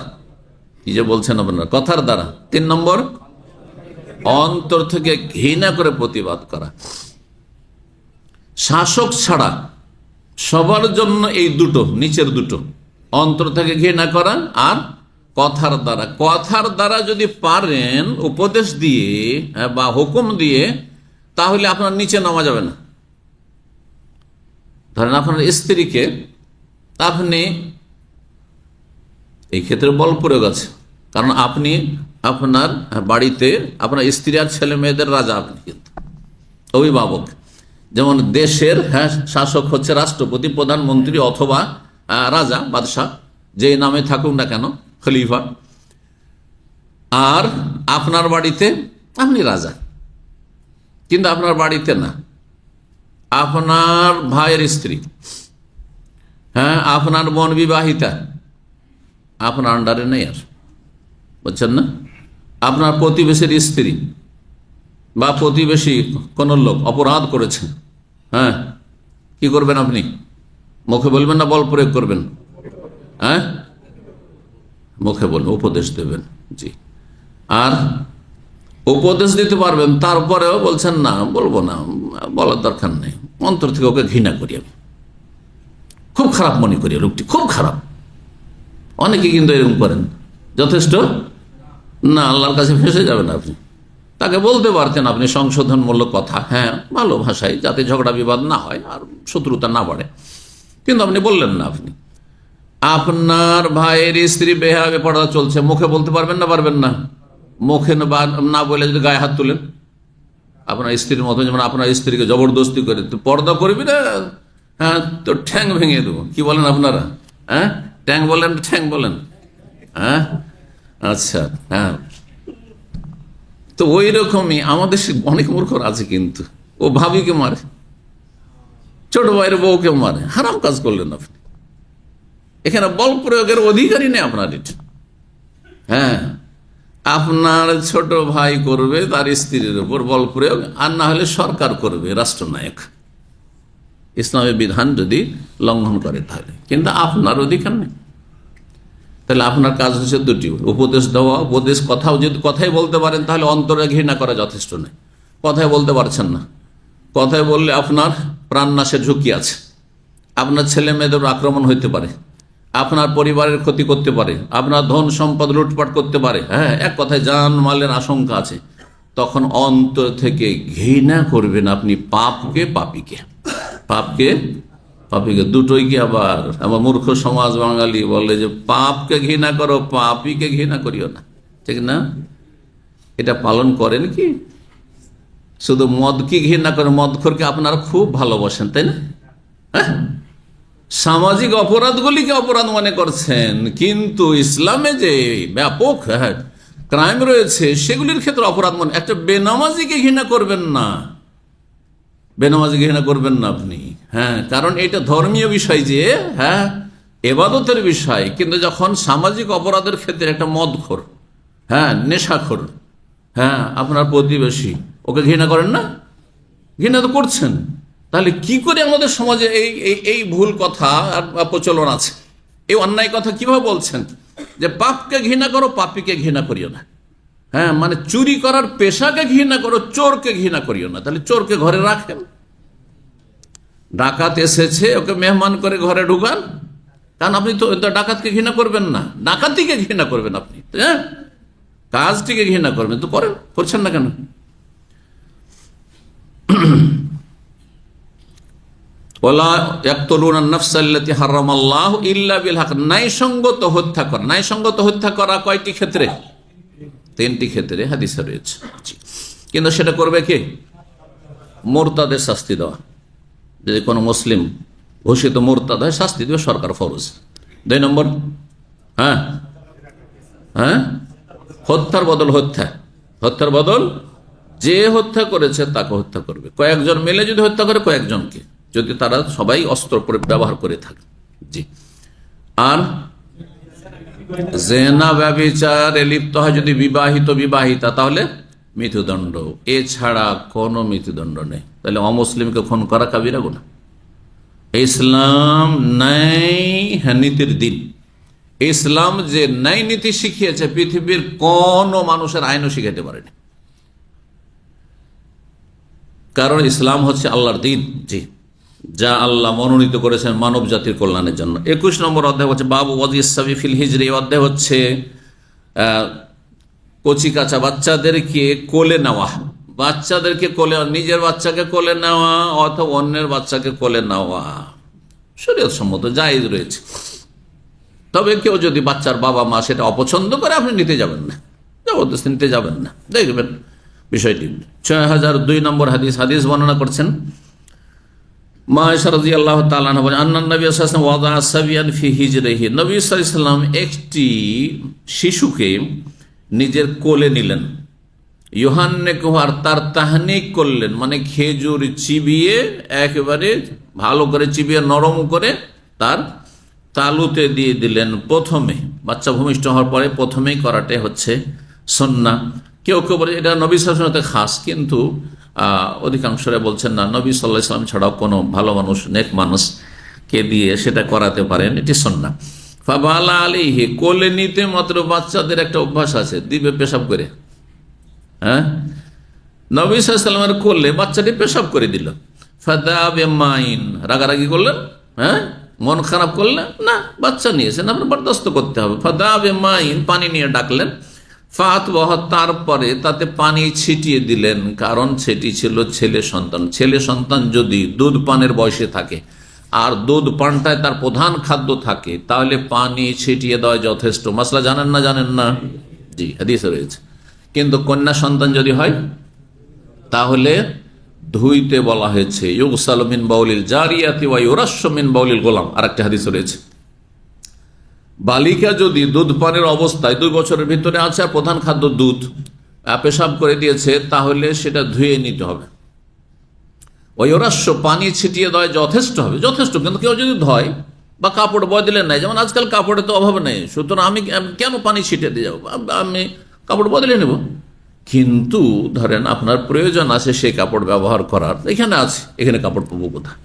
কি যে বলছেন আপনারা, কথার দ্বারা। 3 নম্বর অন্তর থেকে ঘৃণা করে প্রতিবাদ করা। শাসক ছাড়া সবার জন্য এই দুটো, নিচের দুটো, অন্তর থেকে ঘৃণা করা আর কথার দ্বারা। কথার দ্বারা যদি পারেন উপদেশ দিয়ে বা হুকুম দিয়ে, তাহলে আপনার নিচে নামা যাবে না। ধরেন আপনার স্ত্রীকে, আপনি এই ক্ষেত্রে বল প্রয়োগ আছে, কারণ আপনি আপনার বাড়িতে আপনার স্ত্রী আর ছেলে মেয়েদের রাজা, আপনি কিন্তু অভিভাবক। যেমন দেশের শাসক হচ্ছে রাষ্ট্রপতি, প্রধানমন্ত্রী অথবা রাজা, বাদশাহ, যে নামে থাকুক না কেন, খলিফা। আর আপনার বাড়িতে আপনি রাজা, কিন্তু আপনার বাড়িতে না, আপনার ভাইয়ের স্ত্রী, আপনার বোন বিবাহিতা, আপনার আন্ডারে নেই। আর বুঝছেন না? আপনার প্রতিবেশীর স্ত্রী বা প্রতিবেশী কোন লোক অপরাধ করেছে, কি করবেন আপনি? মুখে বলবেন না বল প্রয়োগ করবেন? মুখে বলবেন, উপদেশ দেবেন। জি। আর উপদেশ দিতে পারবেন, তারপরেও বলছেন না বলবো না, বলার দরকার নেই, অন্তর থেকে ওকে ঘৃণা করি, আমি খুব খারাপ মনে করি, লোকটি খুব খারাপ। অনেকে কিন্তু এরকম করেন, যথেষ্ট না, আল্লাহর কাছে ফেঁসে যাবেন আপনি। তাকে বলতে পারতেন আপনি সংশোধনমূলক কথা, হ্যাঁ ভালো ভাষায়, যাতে ঝগড়া বিবাদ না হয় আর শত্রুতা না বাড়ে, কিন্তু আপনি বললেন না। আপনি আপনার ভাইয়ের স্ত্রী বেহাবে পর্দা চলছে, মুখে বলতে পারবেন না, পারবেন না? মুখে না বলে যদি গায়ে হাত তুলেন, আপনার স্ত্রীর মতো, যেমন আপনার স্ত্রীকে জবরদস্তি করে তুই পর্দা করবি না, হ্যাঁ তো ঠ্যাং ভেঙে দেবো, কি বলেন আপনারা? হ্যাঁ ট্যাং বলেন, ঠ্যাং বলেন, হ্যাঁ আচ্ছা, হ্যাঁ। তো ওই রকমই আমাদের অনেক মূর্খ আছে, কিন্তু ও ভাবিকে মারে, ছোট ভাইয়ের বউকে মারে, হারাম কাজ করলেন আপনি। এখানে বল প্রয়োগের অধিকারই নেই আপনার। এটা হ্যাঁ, আপনার ছোট ভাই করবে তার স্ত্রীর উপর বল প্রয়োগ, আর না হলে সরকার করবে, রাষ্ট্রনায়ক, ইসলামের বিধান যদি লঙ্ঘন করে তাহলে, কিন্তু আপনার অধিকার নেই। তাহলে আপনার কাজ হচ্ছে দুটি, উপদেশ দেওয়া, উপদেশ কথাও যদি কথাই বলতে পারেন তাহলে অন্তরে ঘৃণা করা যথেষ্ট নয়। কথাই বলতে পারছেন না, কথায় বললে আপনার প্রাণনাশের ঝুঁকি আছে, আপনার ছেলে মেয়েদের আক্রমণ হইতে পারে, আপনার পরিবারের ক্ষতি করতে পারে, আপনার ধন সম্পদ লুটপাট করতে পারে, হ্যাঁ এক কথায় জান মালের আশঙ্কা আছে। তখন অন্তর থেকে ঘৃণা করবেন আপনি পাপকে পাপীকে, পাপকে পাপীকে, দুটোই কি আবার আমার মূর্খ সমাজ বাঙালি বলে যে পাপকে ঘৃণা করো, পাপীকে ঘৃণা করিও না, ঠিক না? এটা পালন করেন কি? শুধু মদ কি ঘৃণা করে, মদখোরকে আপনারা খুব ভালোবাসেন, তাই না? হ্যাঁ, সামাজিক অপরাধগুলিকে অপরাধ মনে করছেন, কিন্তু ইসলামে যে ব্যাপক ক্রাইম রয়েছে সেগুলির ক্ষেত্রে অপরাধ মনে। একটা বেনামাজিকে ঘৃণা করবেন না, বেনামাজি ঘৃণা করবেন না আপনি, হ্যাঁ, কারণ এটা ধর্মীয় বিষয়, যে হ্যাঁ এবাদতের বিষয়, কিন্তু যখন সামাজিক অপরাধের ক্ষেত্রে একটা মদখোর, হ্যাঁ নেশাখোর, হ্যাঁ আপনার প্রতিবেশী, ওকে ঘৃণা করেন না? ঘৃণা তো করছেন। তাহলে কি করে আমাদের সমাজে এই ভুল কথা আর প্রচলন আছে, এই অন্যায় কথা কিভাবে বলছেন যে পাপকে ঘৃণা করো, পাপীকে ঘৃণা করিও না? হ্যাঁ, মানে চুরি করার পেশাকে ঘৃণা করো, চোরকে ঘৃণা করিও না। তাহলে চোরকে ঘরে রাখেন, ডাকাত এসেছে ওকে মেহমান করে ঘরে ঢুকান, কারণ আপনি তো ডাকাতকে ঘৃণা করবেন না, ডাকাতিকে ঘৃণা করবেন আপনি, হ্যাঁ কাজটিকে ঘৃণা করবেন, তো করেন, করছেন না কেন? ন্যায়সঙ্গত হত্যা করা, ন্যায়সঙ্গত হত্যা করা কয়টি ক্ষেত্রে? তিনটি ক্ষেত্রে হাদিসে রয়েছে, কিন্তু সেটা করবে কে? মোরতাদের শাস্তি দেওয়া, যদি কোনো মুসলিম ঘোষিত মোরতাদ হয় শাস্তি দেবে সরকার, ফরজ। 2 নম্বর, হ্যাঁ হ্যাঁ হত্যার বদল হত্যা, হত্যার বদল যে হত্যা করেছে তাকে হত্যা করবে। কয়েকজন মিলে যদি হত্যা করে কয়েকজনকে, যদি তারা সবাই অস্ত্র ব্যবহার করে থাকে। জি, আর জেনা ব্যভিচারে লিপ্ত হয় যদি বিবাহিতা, তাহলে মৃত্যুদণ্ড, এছাড়া কোনো মৃত্যুদণ্ড নেই। তাহলে অমুসলিমকে খুন করা কাবিরা গুনাহ। ইসলাম ন্যায় নীতির দিন, ইসলাম যে ন্যায় নীতি শিখিয়েছে পৃথিবীর কোন মানুষের আইনও শিখাতে পারেনি, কারণ ইসলাম হচ্ছে আল্লাহর দিন, জি, যা আল্লাহ মনোনীত করেছেন মানব জাতির কল্যাণের জন্য। 21 নম্বর অধ্যায় হচ্ছে বাবু ওয়াজিস ফিল হিজরি। এই অধ্যায় হচ্ছে কচি কাঁচা বাচ্চাদেরকে কোলে নেওয়া, বাচ্চাদেরকে কোলে, নিজের বাচ্চাকে কোলে নেওয়া অথবা অন্যের বাচ্চাকে কোলে নেওয়া শরীয়ত সম্মত জায়েজ রয়েছে। তবে কেউ যদি বাচ্চার বাবা মা সেটা অপছন্দ করে, আপনি নিতে যাবেন না, জবরদস্তি নিতে যাবেন না, দেখবেন বিষয়টি। 6002 নম্বর হাদিস, হাদিস বর্ণনা করছেন মা আয়েশা রাদিয়াল্লাহু তাআলা আনহা বলেন, আন্নান নবী সাল্লাল্লাহু আলাইহি ওয়াসাল্লাম ওয়াদা সাবিয়ান ফি হিজরিহি, নবী সাল্লাল্লাহু আলাইহি ওয়াসাল্লাম একটি শিশুকে নিজের কোলে নিলেন, ইউহান্নিকুহু, আর তার তাহনিক করলেন, মানে খেজুর চিবিয়ে একেবারে ভালো করে চিবিয়ে নরম করে তার তালুতে দিয়ে দিলেন। প্রথমে বাচ্চা ভূমিষ্ঠ হওয়ার পরে প্রথমেই করাটাই হচ্ছে সুন্নাহ। কেউ কেউ বলে এটা নবী সাল্লাল্লাহু আলাইহি ওয়াসাল্লামতে খাস, কিন্তু অধিকাংশরা বলছেন না, নবী সাল্লাল্লাহু আলাইহি ওয়াসাল্লাম ছাড়াও কোনো ভালো মানুষ, নেক মানুষকে দিয়ে সেটা করাতে পারেন, এটি সুন্নাহ। ফাবালা আলাইহি, কোলে নিতে মাত্র বাচ্চাদের একটা অভ্যাস আছে, দিবে পেশাব করে, হ্যাঁ, নবী সাল্লাল্লাহু আলাইহি ওয়াসাল্লামের কোলে বাচ্চাটি পেশাব করে দিল। ফাদাবে মাইন, রাগারাগি করলেন, হ্যাঁ, মন খারাপ করলেন না, বাচ্চা নিয়েছেন, আপনার বরদাস্ত করতে হবে। ফাদাবে মাইন, পানি নিয়ে ডাকলেন। ফাতওয়াহ, তারপরে তাতে পানি ছিটিয়ে দিলেন, কারণ সেটি ছিল ছেলে সন্তান। ছেলে সন্তান যদি দুধ পানের বয়সে থাকে আর দুধ পানটায় তার প্রধান খাদ্য থাকে, তাহলে পানি ছিটিয়ে দেওয়া যথেষ্ট। মাসলা জানেন না? জানেন না? জি, হাদিসে রয়েছে। কিন্তু কন্যা সন্তান যদি হয় তাহলে ধুইতে বলা হয়েছে। ইউগসালু মিন বাউলিল জারিয়াতি ওয়া ইউরাশশু মিন বাউলিল গোলাম, আরেকটা হাদিস রয়েছে। বালিকা যদি দুধ পানের অবস্থায় 2 বছরের ভিতরে আছে আর প্রধান খাদ্য দুধ, পেশাব করে দিয়েছে, তাহলে সেটা ধুয়ে নিতে হবে। ওই ওরাস্য, পানি ছিটিয়ে দেওয়া যথেষ্ট হবে, যথেষ্ট। কিন্তু কেউ যদি ধয় বা কাপড় বদলে নেয়, যেমন আজকাল কাপড়ে তো অভাব নেই, সুতরাং আমি কেন পানি ছিটিয়ে দিয়ে যাবো, আমি কাপড় বদলে নেব। কিন্তু ধরেন আপনার প্রয়োজন আছে সেই কাপড় ব্যবহার করার, এখানে আছে, এখানে কাপড় পাবো কোথায়?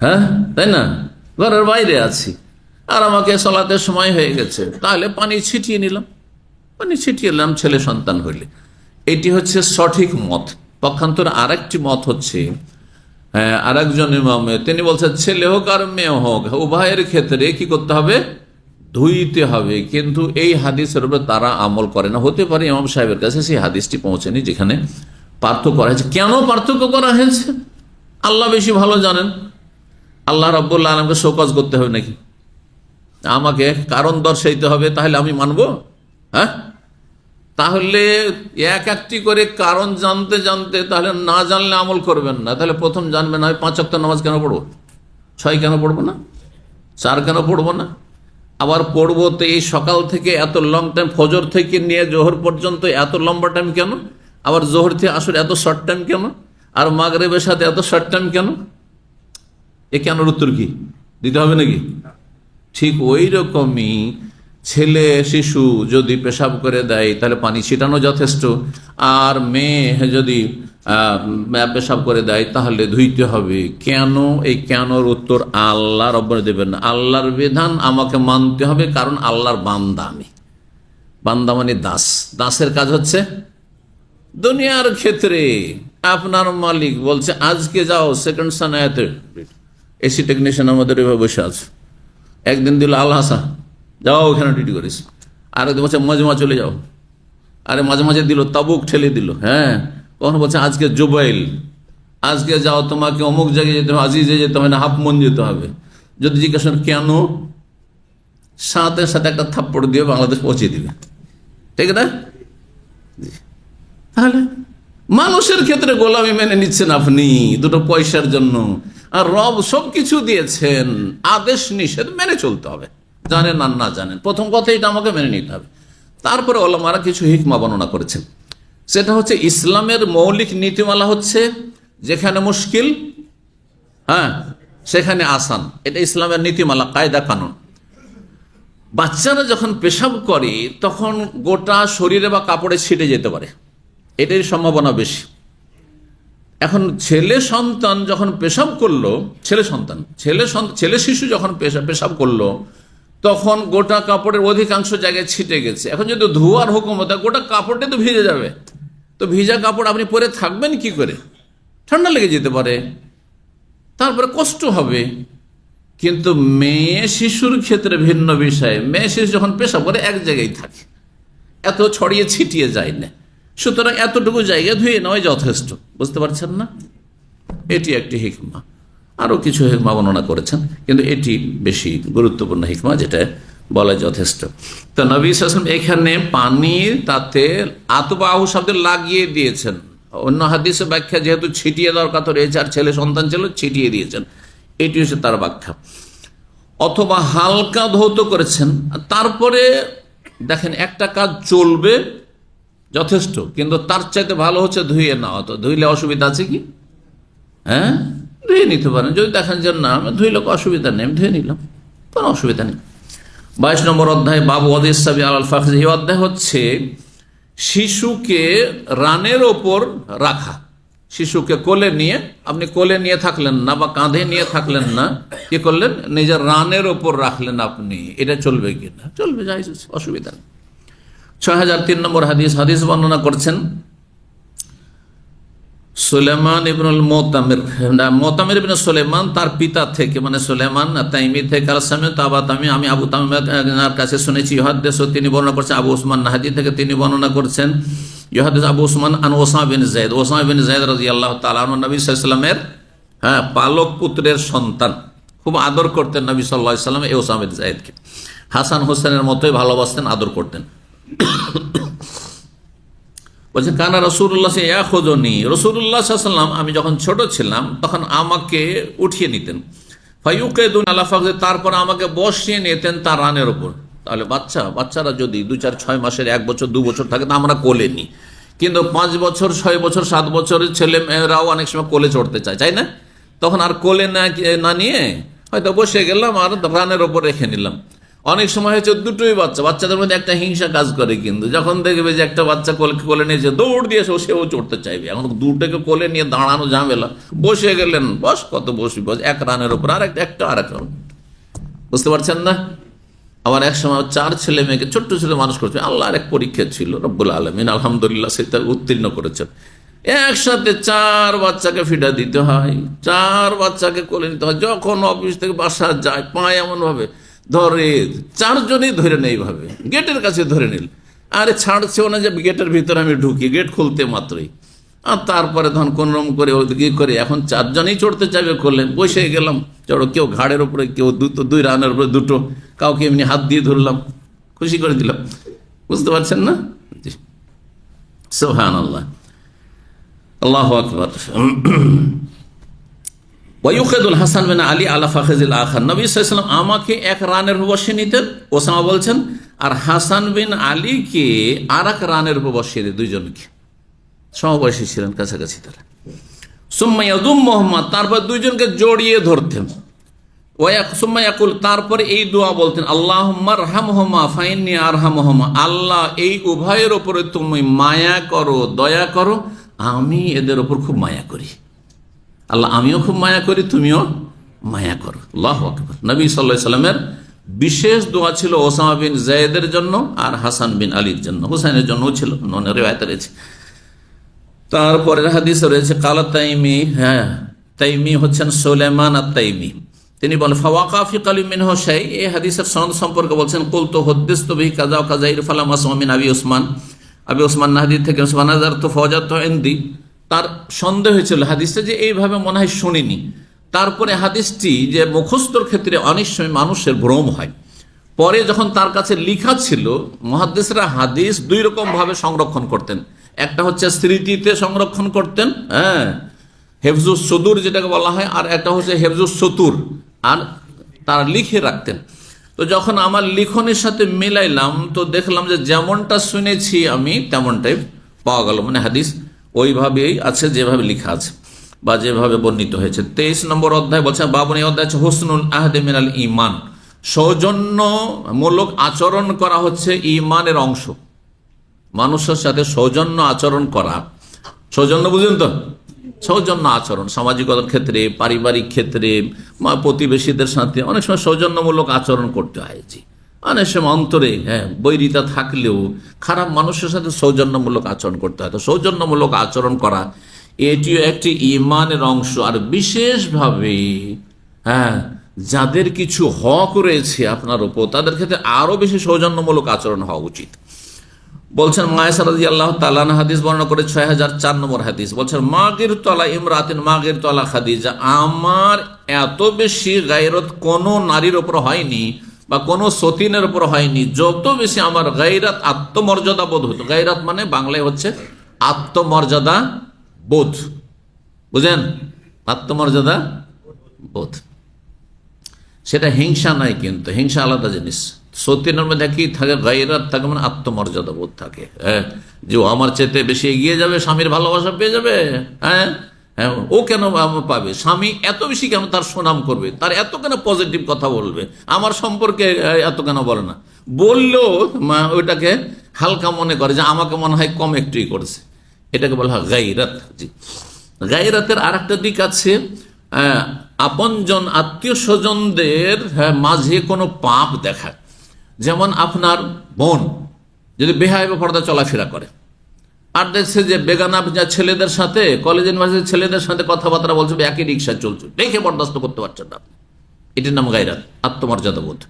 হ্যাঁ, তাই না? ঘরের বাইরে আছি আর আমাকে সালাতের সময় হয়ে গেছে, তাহলে পানি ছিটিয়ে নিলাম, পানি ছিটিয়ে নিলাম ছেলে সন্তান হইলে। এটি হচ্ছে সঠিক মত। পক্ষান্তরে আরেকটি মত হচ্ছে, আরেকজন ইমাম, তিনি বলছেন ছেলে হোক আর মেয়ে হোক, উভয়ের ক্ষেত্রে কি করতে হবে? ধুইতে হবে। কিন্তু এই হাদিসের উপরে তারা আমল করে না। হতে পারে ইমাম সাহেবের কাছে সেই হাদিসটি পৌঁছেনি যেখানে পার্থক্য করা হয়েছে। কেন পার্থক্য করা হয়েছে আল্লাহ বেশি ভালো জানেন। আল্লাহ রাব্বুল আলামিনকে শোকজ করতে হবে নাকি? আমাকে কারণ দর্শাইতে হবে, তাহলে আমি মানবো? হ্যাঁ, তাহলে একটি করে কারণ জানতে জানতে তাহলে না জানলে আমল করবেন না। তাহলে প্রথম জানবেন, আমি 5 ওয়াক্ত নামাজ কেন পড়বো, 6 কেন পড়বো না, 4 কেন পড়বো না? আবার পড়বো তো এই সকাল থেকে এত লং টাইম, ফজর থেকে নিয়ে জোহর পর্যন্ত এত লম্বা টাইম কেন? আবার জোহর থেকে আসর এত শর্ট টাইম কেন? আর মাগরিবের সাথে এত শর্ট টাইম কেন? এ কেন উত্তর কি দিতে হবে নাকি? ঠিক ওই রকমই ছেলে শিশু যদি পেশাব করে দেয় তাহলে পানি ছিটানো যথেষ্ট, আর মেয়ে যদি পেশাব করে দেয় তাহলে ধুইতে হবে। কেন? এই কেনর উত্তর আল্লাহ রব্বুল দেবেন না। আল্লাহর বিধান আমাকে মানতে হবে, কারণ আল্লাহর বান্দা আমি। বান্দা মানে দাস। দাসের কাজ হচ্ছে দুনিয়ার ক্ষেত্রে আপনার মালিক বলছে আজকে যাও সেকেন্ড সানায়াতে, এসি টেকনিশিয়ান আমাদের এভাবে বসে আছে, একদিন দিল আল হাসান, যাও ওখানে ডিউটি করিস, আর একদিন বলছে মজমা চলে যাও, আরে মাঝে মাঝে দিল তাবুক ঠেলে দিল। হ্যাঁ, কখনো বলছে আজকে জুবাইল, আজকে যাও তোমাকে অমুক জায়গায় যেতে হবে, আজিজে যেতে হবে না, হাফ মন যেতে হবে। যদি জিজ্ঞাসা কেন, সাথে সাথে একটা থাপ্পড় দিয়ে বাংলাদেশ পৌঁছে দিবে, ঠিক না? তাহলে মানুষের ক্ষেত্রে গোলামি মেনে নিচ্ছেন আপনি দুটো পয়সার জন্য, আর রব সবকিছু দিয়েছেন, আদেশ নিষেধ মেনে চলতে হবে, জানেন আর না জানেন। প্রথম কথা এটা আমাকে মেনে নিতে হবে। তারপরে ওলামারা কিছু হিকমা বর্ণনা করেছেন। সেটা হচ্ছে ইসলামের মৌলিক নীতিমালা হচ্ছে যেখানে মুশকিল, হ্যাঁ, সেখানে আসান। এটা ইসলামের নীতিমালা, কায়দা কানুন। বাচ্চারা যখন পেশাব করে তখন গোটা শরীরে বা কাপড়ে ছিটে যেতে পারে, এটার সম্ভাবনা বেশি। এখন ছেলে সন্তান যখন পেশাব করলো, ছেলে শিশু যখন পেশাব করলো, তখন গোটা কাপড়ের অধিকাংশ জায়গায় ছিটে গেছে। এখন যদি ধোয়ার হুকুম হতো, গোটা কাপড়টা তো ভিজে যাবে। তো ভিজা কাপড় আপনি পরে থাকবেন কি করে? ঠান্ডা লেগে যেতে পারে, তারপরে কষ্ট হবে। কিন্তু মেয়ে শিশুর ক্ষেত্রে ভিন্ন বিষয়। মেয়ে শিশু যখন পেশাব করে এক জায়গায় থাকে, এত ছড়িয়ে ছিটিয়ে যায় না, সুতরাং এতটুকু জায়গা ধুয়ে নেওয়াই যথেষ্ট। বুঝতে পারছেন না? এটি একটি হিকমা। আরও কিছু হিকমা বর্ণনা করেছেন, কিন্তু এটি বেশি গুরুত্বপূর্ণ হিকমা, যেটা বলা যথেষ্ট। তো নবী সাল্লাল্লাহু আলাইহি ওয়াসাল্লাম এখানে পানি তাতে আতবাহু শব্দে লাগিয়ে দিয়েছেন। অন্য হাদিসে ব্যাখ্যা যেহেতু ছিটিয়ে দেওয়ার কথা রয়েছে, আর ছেলে সন্তান ছিল, ছিটিয়ে দিয়েছেন, এটি হচ্ছে তার ব্যাখ্যা। অথবা হালকা ধৌত করেছেন। তারপরে দেখেন, একটা কাজ চলবে যথেষ্ট, কিন্তু তার চাইতে ভালো হচ্ছে ধুয়ে নেওয়া। তো ধুইলে অসুবিধা আছে কি? হ্যাঁ, ধুয়ে নিতে পারেন। যদি দেখেন যে না ধুইলে অসুবিধা নেই, আমি ধুয়ে নিলাম, কোনো অসুবিধা নেই। 22 নম্বর অধ্যায়, বাবু ওয়াদিসাবি আল ফাখিজ। এই অধ্যায় হচ্ছে শিশুকে রানের ওপর রাখা। শিশুকে কোলে নিয়ে, আপনি কোলে নিয়ে থাকলেন না বা কাঁধে নিয়ে থাকলেন না, কি করলেন? নিজের রানের ওপর রাখলেন আপনি। এটা চলবে কি না? চলবে, জায়েজ, অসুবিধা নেই। 6003 নম্বর হাদিস বর্ণনা করছেন সুলেমান ইবনুল মোতামির ইবনে সুলেমান তার পিতা থেকে, মানে সুলেমান তাইমি থেকে, আমি আবু তামিমের কাছে শুনেছি, ইউহাদ্দিসু তিনি বর্ণনা করছেন, আবু উসমান নাহাদি থেকে তিনি বর্ণনা করছেন, ইউহাদ্দিস আবু উসমান আন ওসামা বিন যায়েদ, ওসামা বিন যায়েদ রাদিয়াল্লাহু তাআলা আনহু নবী সাল্লাল্লাহু আলাইহি ওয়াসাল্লামের পালক পুত্রের সন্তান, খুব আদর করতেন নবী সাল্লাল্লাহু আলাইহি ওয়াসাল্লাম এই ওসামা বিন যায়েদকে, হাসান হোসেনের মতোই ভালোবাসতেন, আদর করতেন। বলছেন কানা রাসূলুল্লাহ ইয়াখুযুনি, রাসূলুল্লাহ সাল্লাল্লাহু আলাইহি ওয়াসাল্লাম আমি যখন ছোট ছিলাম তখন আমাকে উঠিয়ে নিতেন, ফায়ুকিদুন আলা ফাখযি, তারপর আমাকে বসিয়ে নিতেন তার রানের উপর। তাহলে বাচ্চারা যদি 2-4-6 মাসের, 1 বছর 2 বছর থাকে তা আমরা কোলে নিই, কিন্তু 5 বছর 6 বছর 7 বছরের ছেলে মেয়েরাও অনেক সময় কোলে চড়তে চায়, তাই না? তখন আর কোলে না নিয়ে হয়তো বসে গেলাম আর রানের ওপর রেখে নিলাম। অনেক সময় হচ্ছে দুটোই বাচ্চাদের মধ্যে একটা হিংসা কাজ করে, কিন্তু যখন দেখবে যে একটা বাচ্চা কোলে নিয়েছে দৌড় দিয়ে সেও চড়তে চাইবে। এখন দুটোকে কোলে নিয়ে দাঁড়ানো ঝামেলা, বসে গেলেন বস কত বসবি, এক রানের ওপর আর একটা আর একটা, বুঝতে পারছেন না? আবার এক সময় 4 ছেলে মেয়েকে ছোট্ট ছেলে মানুষ করছে, আল্লাহর এক পরীক্ষা ছিল, রব্বুল আলামিন আলহামদুলিল্লাহ সেটা উত্তীর্ণ করেছেন। একসাথে 4 বাচ্চাকে ফিডা দিতে হয়, 4 বাচ্চাকে কোলে নিতে হয়। যখন অফিস থেকে বাসা যায় পায় এমন ভাবে ধরে, 4 জনই ধরে নেই, এইভাবে গেটের কাছে ধরে নিল, আরে ছাড়ছেও না যে গেটের ভিতরে আমি ঢুকি, গেট খুলতে মাত্রই। আর তারপরে ধন কোনরম করে কি করে এখন 4 জনই চড়তে চাইবে কোলে, বসে গেলাম চড়ো, কেউ ঘাড়ের উপরে, কেউ 2 রানের উপরে 2, কাউকে এমনি হাত দিয়ে ধরলাম, খুশি করে দিলাম, বুঝতে পারছেন না? সুবহানাল্লাহ, আল্লাহু আকবার। ওয়ায়ুকিদুল হাসান বিন আলী আলা ফাখিজিল আখার, নবী সাল্লাল্লাহু আলাইহি ওয়াসাল্লাম আমাকে এক রানের উপর বসিয়ে নিতেন, ওসামা বলছেন, আর হাসান বিন আলীকে আর এক রানের উপর বসিয়ে দিতেন, 2 জনকে সমবয়সী ছিলেন, কাছাকাছি তারা। সুম্মা ইয়াদুম্মুহুমা, তারপর 2 জনকে জড়িয়ে ধরতেন, সুম্মা ইয়াকুল, তারপরে এই দোয়া বলতেন, আল্লাহুম্মা আরহামহুমা ফাইন্নী আরহামহুমা, আল্লাহ এই উভয়ের উপরে তুমি মায়া করো, দয়া করো, আমি এদের উপর খুব মায়া করি। আল্লাহ আমিও খুব মায়া করি, তুমিও মায়া করো। আল্লাহু আকবার। নবী সাল্লাল্লাহু আলাইহি ওয়াসাল্লামের বিশেষ দোয়া ছিল ওসামা বিন যায়েদের জন্য আর হাসান বিন আলীর জন্য, হুসাইনের জন্যও ছিল, রিওয়ায়াতে রয়েছে। তারপরের হাদিসে রয়েছে কালা তাইমি, তাইমি হচ্ছেন সুলাইমান আত-তাইমি, তিনি বলেন ফাওয়াকা ফি কালিম মিনহু শাই, এই হাদিসের সনদ সম্পর্কে বলছেন কুলতু হাদিসতু বিহি কাযা ওয়া কাযা ফালাম আসমা মিন আবি ওসমান নাহদি থেকে ফানাজারতু ফাওয়াজাতু ইনদি, তার সন্দেহ হয়েছিল হাদিসটা যে এইভাবে মনে হয় শুনিনি। তারপরে হাদিসটি যে মুখস্থর ক্ষেত্রে অনেক সময় মানুষের ভ্রম হয়, পরে যখন তার কাছে লেখা ছিল, মুহাদ্দিসরা হাদিস 2 রকম ভাবে সংরক্ষণ করতেন। একটা হচ্ছে স্মৃতিতে সংরক্ষণ করতেন, হেফজুস সুদুর যেটাকে বলা হয়, আর একটা হচ্ছে হেফজুস সুতুর, আর তারা লিখে রাখতেন। তো যখন আমার লিখনের সাথে মিলাইলাম তো দেখলাম যে যেমনটা শুনেছি আমি তেমনটাই পাওয়া গেল, মানে হাদিস ওইভাবেই আছে যেভাবে লেখা আছে বা যেভাবে বর্ণিত হয়েছে। 23 নম্বর অধ্যায় বলছে, বাবুনি অধ্যায় হচ্ছে হুসনুল আহদে মিনাল ঈমান, সৌজন্যমূলক আচরণ করা হচ্ছে ঈমানের অংশ। মানুষের সাথে সৌজন্য আচরণ করা, সৌজন্য বুঝেন তো, সৌজন্য আচরণ সামাজিকতার ক্ষেত্রে, পারিবারিক ক্ষেত্রে, প্রতিবেশীদের সাথে অনেক সময় সৌজন্যমূলক আচরণ করতে হয়। জি, অনেক সময় অন্তরে বৈরিতা থাকলেও খারাপ মানুষের সাথে সৌজন্যমূলক আচরণ করতে হয়। তো সৌজন্যমূলক আচরণ করা এটিও একটি ঈমানের অংশ। আর বিশেষভাবে যাদের কিছু হক রয়েছে আপনার উপর, তাদের ক্ষেত্রে আরো বেশি সৌজন্যমূলক আচরণ হওয়া উচিত। বলছেন মায়েশা রাদিয়াল্লাহু তাআলা আনহা হাদিস বর্ণনা করে 6004 নম্বর হাদিস, বলছেন মাগির তলা ইমরাতিন মাগির তলা খাদিজা, আমার এত বেশি গায়রত কোন নারীর উপর হয়নি বা কোন সতীনের উপর হয়নি, যত বেশি আমার গায়রাত আত্মমর্যাদা বোধ হতো। গায়রাত মানে বাংলায় হচ্ছে আত্মমর্যাদা বোধ, বুঝেন? আত্মমর্যাদা বোধ, সেটা হিংসা নাই, কিন্তু হিংসা আলাদা জিনিস। সতীনের মধ্যে কি থাকে? গায়রাত থাকে, মানে আত্মমর্যাদা বোধ থাকে, যে ও আমার চেয়ে বেশি এগিয়ে যাবে, স্বামীর ভালোবাসা পেয়ে যাবে। ও কেন পাবে? স্বামী এত বেশি কেন তার সুনাম করবে, তার এত কেন পজিটিভ কথা বলবে, আমার সম্পর্কে এত কেন বলে না, বললেও ওইটাকে হালকা মনে করে যে আমাকে মনে হয় কম একটুই করেছে, এটাকে বলা হয় গায়রাত। জি, গায়রাতের আর একটা দিক আছে, আপনজন আত্মীয় স্বজনদের মাঝে কোনো পাপ দেখা। যেমন আপনার বোন যদি বেহায়া পর্দা চলাফেরা করে, আর দেখছে যে বেগানা ছেলেদের সাথে, কলেজ ইউনিভার্সিটির ছেলেদের সাথে কথাবার্তা বলছে, একই রিক্সা চলছে, দেখে বরদাস্ত করতে পারছেন না। এটির নাম গায়রাত, আত্মমর্যাদা বোধ।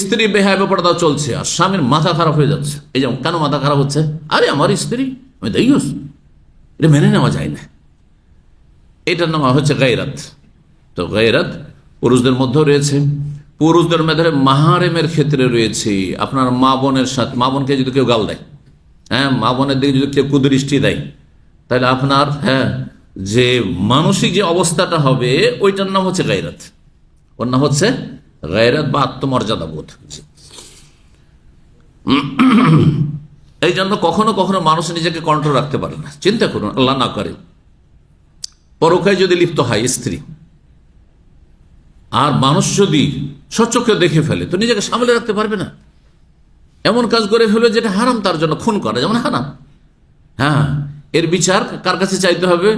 স্ত্রী বেহায়া বেপরদা চলছে আর স্বামীর মাথা খারাপ হয়ে যাচ্ছে। এই যেমন কেন মাথা খারাপ হচ্ছে? আরে আমার স্ত্রী, আমি দেখিস, এটা মেনে নেওয়া যায় না। এটার নাম হচ্ছে গায়রাত। তো গায়রাত পুরুষদের মধ্যেও রয়েছে। পুরুষদের মধ্যে মাহারেমের ক্ষেত্রে রয়েছে। আপনার মা বোনের সাথে, মা বোনকে যদি কেউ গাল দেয়, হ্যাঁ, মা বোনের দিকে যদি কেউ কুদৃষ্টি দেয়, তাহলে আপনার যে মানসিক যে অবস্থাটা হবে ওইটার নাম হচ্ছে গায়রাত। ওর নাম হচ্ছে গায়রাত বা আত্মমর্যাদা বোধ। এই জন্য কখনো কখনো মানুষ নিজেকে কন্ট্রোল রাখতে পারে না। চিন্তা করুন, আল্লাহ না করে পরকায় যদি লিপ্ত হয় স্ত্রী, আর মানুষ যদি স্বচক্ষে দেখে ফেলে, তো নিজেকে সামলে রাখতে পারবে না। এমন কাজ করে ফেলবে যেটা হারাম, তার জন্য খুন করা যেমন হারাম। হ্যাঁ, এর বিচার কার কাছে চাইতে হবে?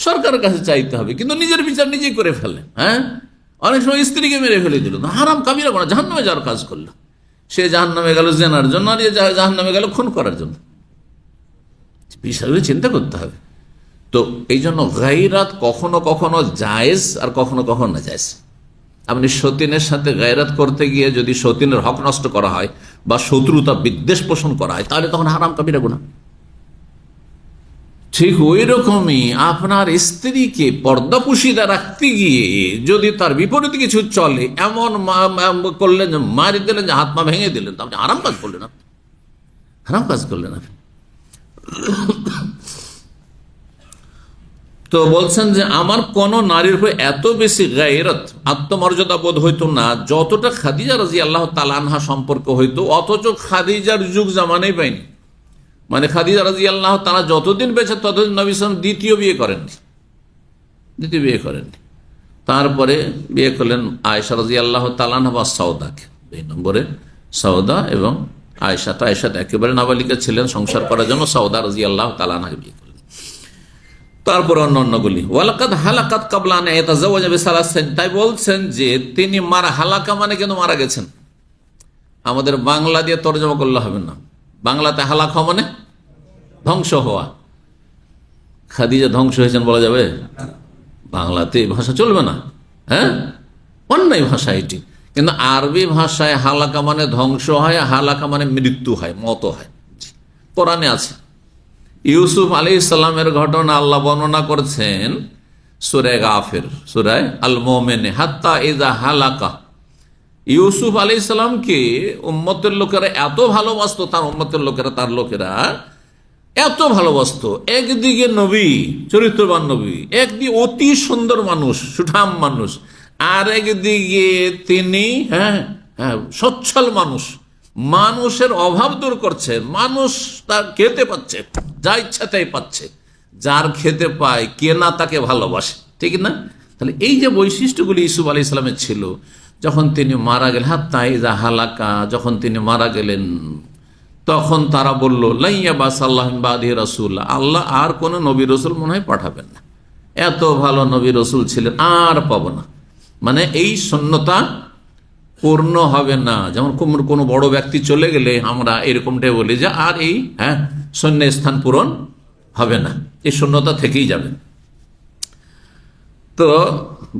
সরকারের কাছে চাইতে হবে, কিন্তু নিজের বিচার নিজেই করে ফেলে। হ্যাঁ, অনেক সময় স্ত্রীকে মেরে ফেলে দিল, হারাম কাবিরা করা, জাহান্নামে যাওয়ার কাজ করলো। সে জাহান্নামে গেল জেনার জন্য, আর জাহান্নামে গেল খুন করার জন্য। বিষয়গুলো চিন্তা করতে হবে। তো এই জন্য গায়রাত কখনো কখনো জায়েজ আর কখনো কখনো না জায়েজ। আপনি সতীনের সাথে গায়রাত করতে গিয়ে যদি সতীনের হক নষ্ট করা হয় বা শত্রুতা বিদ্বেষ পোষণ করা হয়, তাহলে তখন হারাম কাবিরা গুনাহ। ঠিক ওই রকমই আপনার স্ত্রীকে পর্দাপুশিদা রাখতে গিয়ে যদি তার বিপরীতে কিছু চলে, এমন করলেন, মারি দিলেন, যে হাত পা ভেঙে দিলেন, তো আপনি হারাম কাজ করলেন। আপনি হারাম কাজ করলেন আপনি। তো বলছেন যে আমার কোন নারীর উপর এত বেশি গায়রাত, আত্মমর্যাদা বোধ হইতো না যতটা খাদিজা রাদিয়াল্লাহু তাআলা আনহা সম্পর্ক হইতো, অথচ খাদিজার যুগ জামানাই পাইনি। মানে খাদিজা রাদিয়াল্লাহু তাআলা যতদিন বেঁচে ততদিন নবী সাল্লাল্লাহু আলাইহি ওয়াসাল্লাম দ্বিতীয় বিয়ে করেননি। তারপরে বিয়ে করলেন আয়েশা রাদিয়াল্লাহু তাআলা আনহা বা সাউদাকে। এই নম্বরে সাউদা এবং আয়েশা, তো আয়েশা একেবারে নাবালিকা ছিলেন, সংসার করার জন্য সাউদা রাদিয়াল্লাহু তাআলা আনহাকে বিয়ে করলেন। তারপর অন্যগুলি ওয়ালাকাদ হালাকাত ক্বাবলা আন ইয়াতাযাওয়াজা বিসালাসিন, তাই বলছেন যে তিনি হালাকা মানে কিন্তু মারা গেছেন। আমাদের বাংলা দিয়ে তরজমা করলে হবে না। বাংলাতে হালাকা মানে ধ্বংস হওয়া। খাদিজা ধ্বংস হয়েছেন বলা যাবে? বাংলাতে এই ভাষা চলবে না। হ্যাঁ, অন্যায় ভাষা এটি। কিন্তু আরবি ভাষায় হালাকা মানে ধ্বংস হয়, হালাকা মানে মৃত্যু হয়, মত হয়। কোরআনে আছে। ইউসুফ আলাইহিস সালামের ঘটনা আল্লাহ বর্ণনা করছেন সূরা গাফির, সূরা আল মুমিন, হাত্তা ইযা হালাকা। ইউসুফ আলাইহিস সালামকে উম্মতের লোকেরা এত ভালোবাসতো, তার উম্মতের লোকেরা, তার লোকেরা এত ভালোবাসতো। একদিকে নবী, চরিত্রবান নবী, একদিকে অতি সুন্দর মানুষ, সুঠাম মানুষ, আর একদিকে তিনি সচ্ছল মানুষ, মানুষের অভাব দূর করছেন, মানুষ তার খেতে পাচ্ছে, যা ইচ্ছা তাই পাচ্ছে, যার খেতে পায় কে না তাকে ভালোবাসে, ঠিক না? তাহলে এই যে বৈশিষ্ট্যগুলি ইউসুফ আলাইহিস সালামের ছিল, যখন তিনি মারা গেলেন, হাত্তা ইযা হালাকা, যখন তিনি মারা গেলেন, তখন তারা বলল লাইয়া বাসাল্লাহ মিন বাদিহি রাসূলা, আল্লাহ আর কোন নবী রসুল মনে হয় পাঠাবেন না, এত ভালো নবী রসুল ছিলেন, আর পাবো না। মানে এই শূন্যতা পূর্ণ হবে না। যেমন কোনো বড় ব্যক্তি চলে গেলে আমরা এরকমটাই বলি যে আর এই শূন্য স্থান পূরণ হবে না, এই শূন্যতা থেকেই যাবে। তো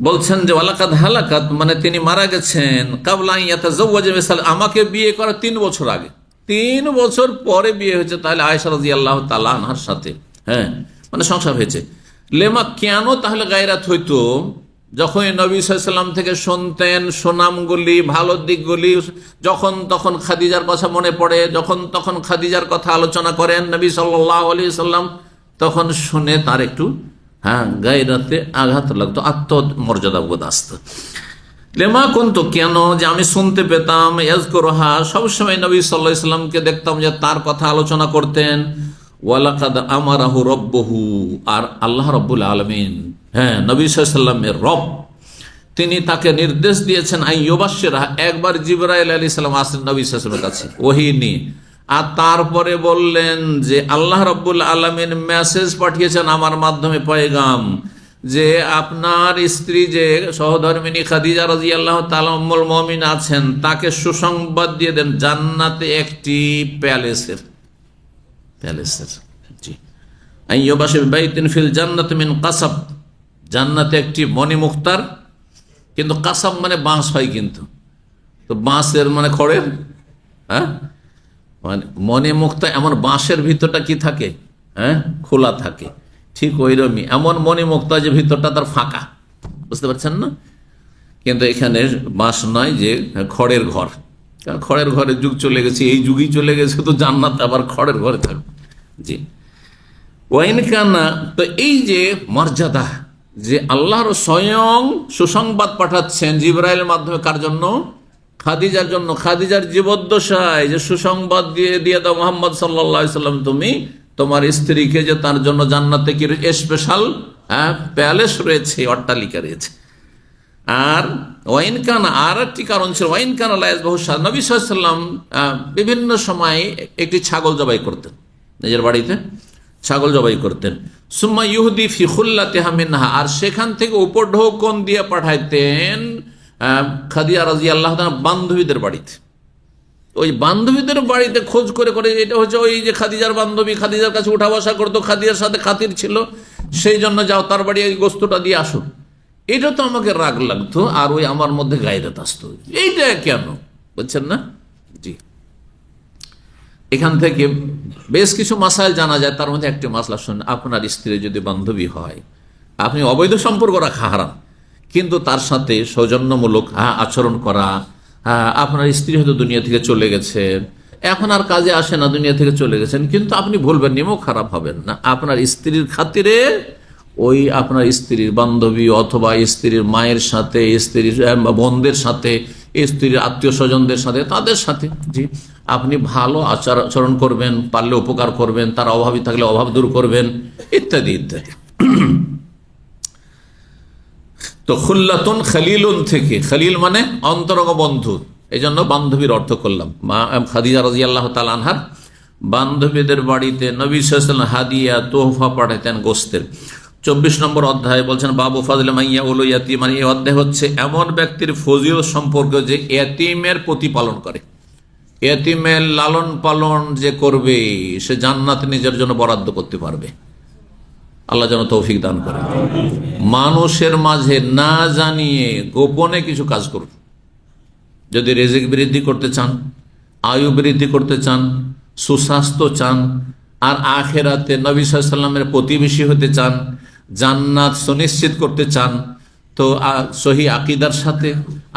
বলছেন যে ওয়ালাকাদ হালাকাত মানে তিনি মারা গেছেন ক্বাবলা আন ইয়াতাযাওয়াজা বিসালাসিন, আমাকে বিয়ে করা 3 বছর আগে, 3 বছর পরে বিয়ে হয়েছে। তাহলে আয়েশা রাদিয়াল্লাহু তাআলা আনহার সাথে মানে সংসার হয়েছে। লেমা কেন তাহলে গায়রাত হইতো? যখন নবী সাল্লাল্লাহু আলাইহি ওয়াসাল্লাম থেকে শুনতেন সুনামগুলি, ভালো দিকগুলি, যখন তখন খাদিজার কথা মনে পড়ে, যখন তখন খাদিজার কথা আলোচনা করেন নবী সাল্লাল্লাহু আলাইহি ওয়াসাল্লাম, তখন শুনে তার একটু গায়রাতে আঘাত লাগতো, আত্মমর্যাদা বোধ আসতো। লেমা কুনতু, কেন যে আমি শুনতে পেতাম, ইয়াজকুরুহা, সবসময় নবী সাল্লাল্লাহু আলাইহি ওয়াসাল্লামকে দেখতাম যে তার কথা আলোচনা করতেন। ওয়ালাকাদ আমারাহু রাব্বুহু, আর আল্লাহ রাব্বুল আলামিন, নবী সাল্লাল্লাহু আলাইহি ওয়াসাল্লামের রব, তিনি তাকে নির্দেশ দিয়েছেন আইয়ুবাশশিরা, একবার জিবরাইল আলাইহিস সালাম আসেন নবী সাল্লাল্লাহু আলাইহি ওয়াসাল্লামের কাছে ওহী নিয়ে, আর তারপরে বললেন যে আল্লাহ রাব্বুল আলামিন মেসেজ পাঠিয়েছেন আমার মাধ্যমে, পয়গাম, যে আপনার স্ত্রী যে সহধর্মিনী খাদিজা রাদিয়াল্লাহু তাআলা উম্মুল মুমিনিন আছেন, তাকে সুসংবাদ দিয়ে দেন জান্নাতে একটি প্যালেসের জি, ফিল জান্নাত মিন কাসাব, জান্নাতে একটি মণিমুক্তার, কিন্তু কাসাব মানে বাঁশ হয়, কিন্তু তো বাঁশের মানে খড়ের, হ্যাঁ, মানে মণিমুক্তা এমন বাঁশের ভিতরটা কি থাকে, হ্যাঁ, খোলা থাকে, ঠিক ওইরকমই এমন মণিমুক্তা যে ভিতরটা তার ফাঁকা, বুঝতে পারছেন না? কিন্তু এখানে বাঁশ নয়, যে খড়ের ঘর, কারণ খড়ের ঘরের যুগ চলে গেছে, এই যুগই চলে গেছে, তো জান্নাত আবার খড়ের ঘরে থাকবে। জি, ওয়াইন কানা, তো এই যে মর্যাদা, যে আল্লাহর স্বয়ং সুসংবাদ পাঠাচ্ছেন জিবরাইলের মাধ্যমে, কার জন্য? খাদিজার জন্য। খাদিজার জীবদ্দশায় যে সুসংবাদ দিয়ে দাও মুহাম্মদ সাল্লাল্লাহু আলাইহি সাল্লাম, তুমি তোমার স্ত্রীকে যে তার জন্য জান্নাতে কি স্পেশাল প্যালেস রয়েছে, অট্টালিকা রয়েছে। আর ওয়াইন কানা, আর একটি কারণ ছিল, ওয়াইন কানা লা ইয়াযবাহু শাহ, নবী সাল্লাল্লাহু আলাইহি সাল্লাম বিভিন্ন সময় একটি ছাগল জবাই করতেন, নিজের বাড়িতে ছাগল জবাই করতেন। সুম্মা ইহুদি ফি খুল্লাতিহা মিনহা, আর সেখান থেকে উপঢৌকন দিয়ে পাঠাইতেন খাদিজা রাদিয়াল্লাহু তাআলা বান্ধবীদের বাড়িতে। ওই বান্ধবীদের বাড়িতে খোঁজ করে করে, এটা হচ্ছে ওই যে খাদিজার বান্ধবী, খাদিজার কাছে উঠা বসা করতো, খাদিজার সাথে খাতির ছিল, সেই জন্য যাও তার বাড়ি এই গোস্তটা দিয়ে আসো। এটা তো আমাকে রাগ লাগতো, আর ওই আমার মধ্যে গায়রত আসতো, এইটা কেন, বুঝছেন না? জি, এখান থেকে বেশ কিছু মাসাইল জানা যায়। তার মধ্যে একটি মাসলা শুনুন, আপনার স্ত্রী যদি বান্ধবী হয়, আপনি অবৈধ সম্পর্ক রাখা হারাম, কিন্তু তার সাথে সৌজন্যমূলক আচরণ করা, আপনার স্ত্রী হয়তো দুনিয়া থেকে চলে গেছেন, এখন আর কাজে আসে না, দুনিয়া থেকে চলে গেছেন, কিন্তু আপনি ভুলবেন না, মুখ খারাপ হবেন না, আপনার স্ত্রীর খাতিরে ওই আপনার স্ত্রীর বান্ধবী অথবা স্ত্রীর মায়ের সাথে, স্ত্রীর বোনদের সাথে, স্ত্রীর আত্মীয় স্বজনদের সাথে, তাদের সাথে জি আপনি ভালো আচরণ করবেন, পারলে উপকার করবেন, তার অভাবী থাকলে অভাব দূর করবেন, ইত্যাদি ইত্যাদি। তো খুল্লাতুন খালিলুন থেকে, খালিল মানে অন্তরঙ্গ বন্ধু, এই জন্য বান্ধবীর অর্থ করলাম। খাদিজা রাদিয়াল্লাহু তাআলা আনহার বান্ধবীদের বাড়িতে নবী সাল্লাল্লাহু আলাইহি ওয়াসাল্লাম হাদিয়া, তোহফা পাঠাতেন গোস্তের। 24 নম্বর অধ্যায় বলছেন বাবু ফাজলে মাইয়া উল ইয়াতিম, মানে এই অধ্যায় হচ্ছে এমন ব্যক্তির ফজিলত সম্পর্কে যে এতিমের প্রতিপালন করে। এতিমের লালন পালন যে করবে, সে জান্নাত নিজের জন্য বরাদ্দ করতে পারবে। আল্লাহ যেন তৌফিক দান করে। মানুষের মাঝে না জানিয়ে গোপনে কিছু কাজ করুন। যদি রিজিক বৃদ্ধি করতে চান, আয়ু বৃদ্ধি করতে চান, সুস্বাস্থ্য চান, আর আখেরাতে নবী সাল্লাল্লাহু আলাইহি ওয়াসাল্লামের প্রতিবেশী হতে চান, জান্নাত সুনিশ্চিত করতে চান, তো সহি আকীদার সাথে,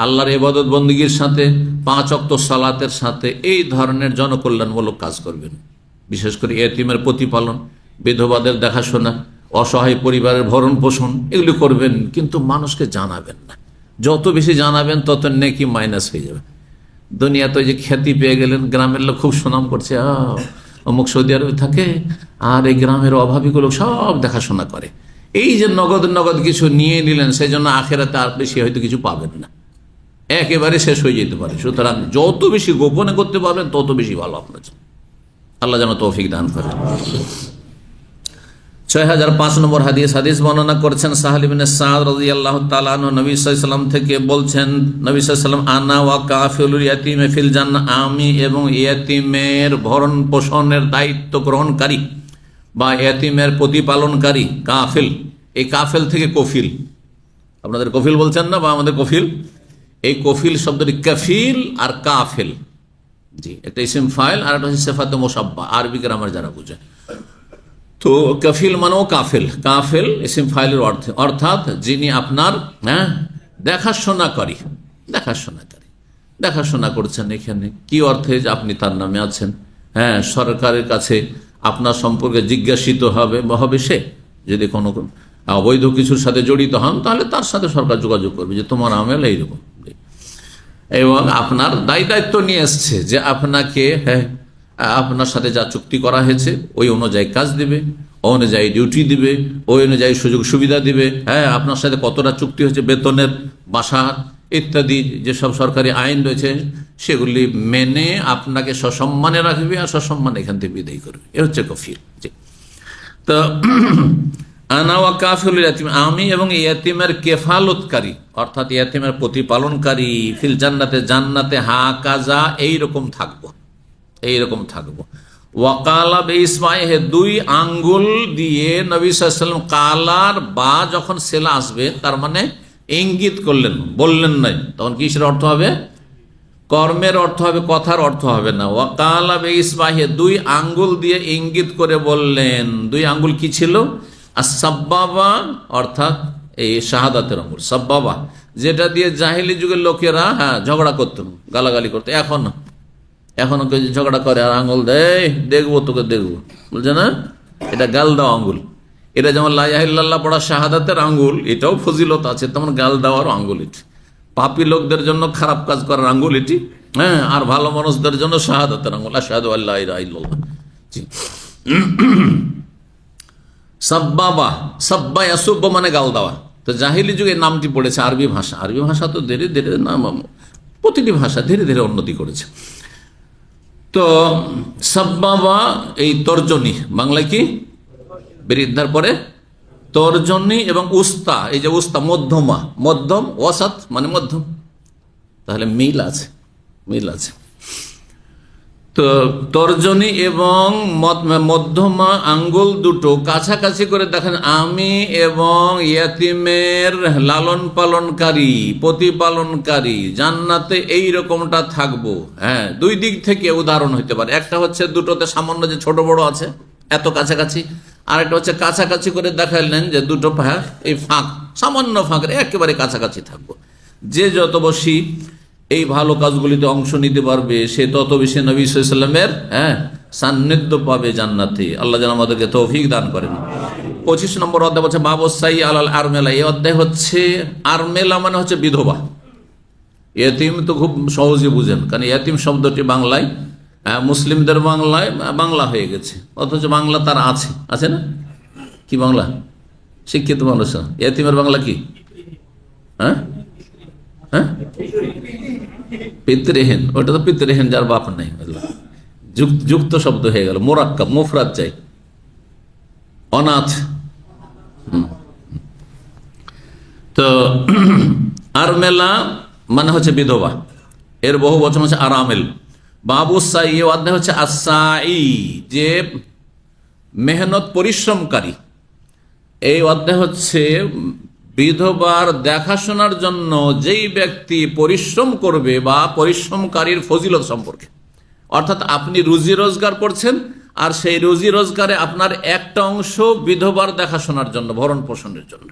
আল্লাহর ইবাদত বন্দেগীর সাথে, 5 ওয়াক্ত সালাতের সাথে এই ধরনের জনকল্যাণমূলক কাজ করবেন। বিশেষ করে এতিমের প্রতিপালন, বিধবাদের দেখাশোনা, অসহায় পরিবারের ভরণ পোষণ, এগুলি করবেন, কিন্তু মানুষকে জানাবেন না। যত বেশি জানাবেন তত নেকি মাইনাস হয়ে যাবে। দুনিয়াতে ওই যে খ্যাতি পেয়ে গেলেন, গ্রামের লোক খুব সুনাম করছে, অমুক সৌদি আরবে থাকে, আর এই গ্রামের অভাবীগুলো সব দেখাশোনা করে। এই যে নগদ নগদ কিছু নিয়ে নিলেন, সেই জন্য আখেরাতে আর বেশি হয়তো কিছু পাবেন না, একেবারে শেষ হয়ে যেতে পারে। সুতরাং যত বেশি গোপনে করতে পারবেন তত বেশি ভালো আপনার জন্য। আল্লাহ যেন তৌফিক দান করেন। 6005 নম্বর হাদিস বর্ণনা করছেন সাহল ইবনে সাদ রাদিয়াল্লাহু তাআলা আনহু, নবী সাল্লাল্লাহু আলাইহি ওয়াসাল্লাম থেকে বলছেন, নবী সাল্লাল্লাহু আলাইহি ওয়াসাল্লাম আনা ওয়া কাফিলুল ইয়াতিম ফিল জান্নাহ, আমি এবং ইয়াতিমের ভরণ পোষণের দায়িত্ব গ্রহণকারী বা ইয়াতিমের প্রতিপালনকারী কাফিল। এই কাফিল থেকে কফিল, আপনাদের কফিল বলছেন না, বা আমাদের কফিল, এই কফিল শব্দটি কাফিল আর কাফিল, জি একটা ইসিম ফাইল আর একটা হচ্ছে সিফাতে মুসাব্বা, আরবি গ্রামার যারা বুঝে। তো কাফিল মানেও কাফেল, কাফেল ইসিম ফাইলের অর্থে, অর্থাৎ যিনি আপনার দেখাশোনাকারী, দেখাশোনা করছেন। এখানে কি অর্থে? যে আপনি তার নামে আছেন, সরকারের কাছে আপনার সম্পর্কে জিজ্ঞাসিত হবে সে, যদি কোনো অবৈধ কিছুর সাথে জড়িত হন, তাহলে তার সাথে সরকার যোগাযোগ করবে যে তোমার আমল এইরকম, এবং আপনার দায়িত্ব নিয়ে এসছে যে আপনাকে আপনার সাথে যা চুক্তি করা হয়েছে ওই অনুযায়ী কাজ দিবে, অনুযায়ী ডিউটি দিবে, ওই অনুযায়ী সুযোগ সুবিধা দিবে। আপনার সাথে কতটা চুক্তি হয়েছে, বেতনের, বাসার ইত্যাদি যেসব সরকারি আইন রয়েছে সেগুলি মেনে আপনাকে সসম্মানে রাখবে, আর সসম্মানে এখান থেকে বিদায় করবে। এ হচ্ছে কফিল। জি, তো আনা ওয়া কাফিলুল ইয়াতিম, আমি এবং ইয়াতিমের কেফালতকারী, অর্থাৎ ইয়াতিমের প্রতিপালনকারী, ফিল জান্নাতে, জান্নাতে হাকাজা এইরকম থাকবো। ওয়াকালা বেইসমাইহে, দুই আঙ্গুল দিয়ে নবী সাল্লাল্লাহু আলাইহি ওয়াসাল্লাম কালার বা যখন সেলা আসবে তার মানে ইঙ্গিত করলেন, বললেন নাই, তখন কিসের অর্থ হবে? কর্মের অর্থ হবে, কথার অর্থ হবে না। ওয়াকালা বেইসমাইহে, দুই আঙ্গুল দিয়ে ইঙ্গিত করে বললেন। দুই আঙ্গুল কি ছিল? as-সাব্বাবা, অর্থাৎ এই শাহাদাতের আঙ্গুল। সাব্বাবা যেটা দিয়ে জাহিলি যুগের লোকেরা ঝগড়া করতো, গালাগালি করতো। এখনো কেউ ঝগড়া করে আর আঙ্গুল দেয়, দেখবো তোকে দেখবো, বলছে না, এটা গাল দেওয়া আঙ্গুল। এটা যেমন লা ইলাহা ইল্লাল্লাহ পড়া শাহাদাতের আঙ্গুল, এটাও ফজিলত আছে, তেমন গাল দেওয়ার আঙ্গুল এটি। পাপী লোকদের জন্য খারাপ কাজ করার আঙ্গুল এটি, আর ভালো মানুষদের জন্য শাহাদাতের আঙ্গুল, আশহাদু আল্লা ইলাহা ইল্লাল্লাহ। সাব্বাবা, সাব্বা ইয়াসুব্বু মানে গাল দেওয়া। তো জাহিলি যুগে নামটি পড়েছে আরবি ভাষা। আরবি ভাষা তো ধীরে ধীরে নাম, প্রতিটি ভাষা ধীরে ধীরে উন্নতি করেছে। তো সাব্বাবা এই তর্জনী, বাংলায় কি বৃদ্ধার পরে তর্জনী, এবং উস্তা, এই যে উস্তা মধ্যমা, মধ্যম, ওয়াসাত মানে মধ্যম, তাহলে মিল আছে। তো তর্জনী এবং মধ্যমা আঙ্গুল দুটো কাছাকাছি করে দেখেন, আমি এবং ইয়াতিমের লালন পালনকারী, প্রতিপালনকারী জান্নাতে এই রকমটা থাকবো। দুই দিক থেকে উদাহরণ হইতে পারে। একটা হচ্ছে দুটোতে সামান্য যে ছোট বড় আছে এত কাছাকাছি, আর একটা হচ্ছে কাছাকাছি করে দেখালেন যে দুটো এই ফাঁক, সামান্য ফাঁকের একেবারে কাছাকাছি থাকবো। যে যত বেশি এই ভালো কাজগুলিতে অংশ নিতে পারবে সে তত বেশি নবী সাল্লাল্লাহু আলাইহি ওয়াসাল্লামের সান্নিধ্য পাবে জান্নাতে। আল্লাহ যেন আমাদেরকে তৌফিক দান করেন। 25 নম্বর অধ্যায় হচ্ছে বাবুসাই আলাল আরমেলা। এই অধ্যায় হচ্ছে আরমেলা মানে হচ্ছে বিধবা। ইয়েতিম তো খুব সহজে বুঝেন, কারণ ইয়েতিম শব্দটি বাংলায়, মুসলিমদের বাংলায় বাংলা হয়ে গেছে, অথচ বাংলা তার আছে না? কি বাংলা? শিক্ষিত মানুষ। ইয়েতিমের বাংলা কি? পিতৃহীন। ওটা তো পিতৃহীন যার বাপ নেই, যুক্ত শব্দ হয়ে গেল, মোরাক্কাব, মুফরাদ চাই, অনাথ। তো আরমেলা মানে হচ্ছে বিধবা, এর বহু বচন হচ্ছে আরামেল। বাবু সাই অধ্যায় হচ্ছে আসাই, যে মেহনত পরিশ্রমকারী। এই অধ্যায় হচ্ছে বিধবার দেখাশোনার জন্য যেই ব্যক্তি পরিশ্রম করবে বা পরিশ্রমকারীর ফজিলত সম্পর্কে। অর্থাৎ আপনি রুজি রোজগার করছেন, আর সেই রুজি রোজগারে আপনার একটা অংশ বিধবার দেখাশোনার জন্য, ভরণ পোষণের জন্য।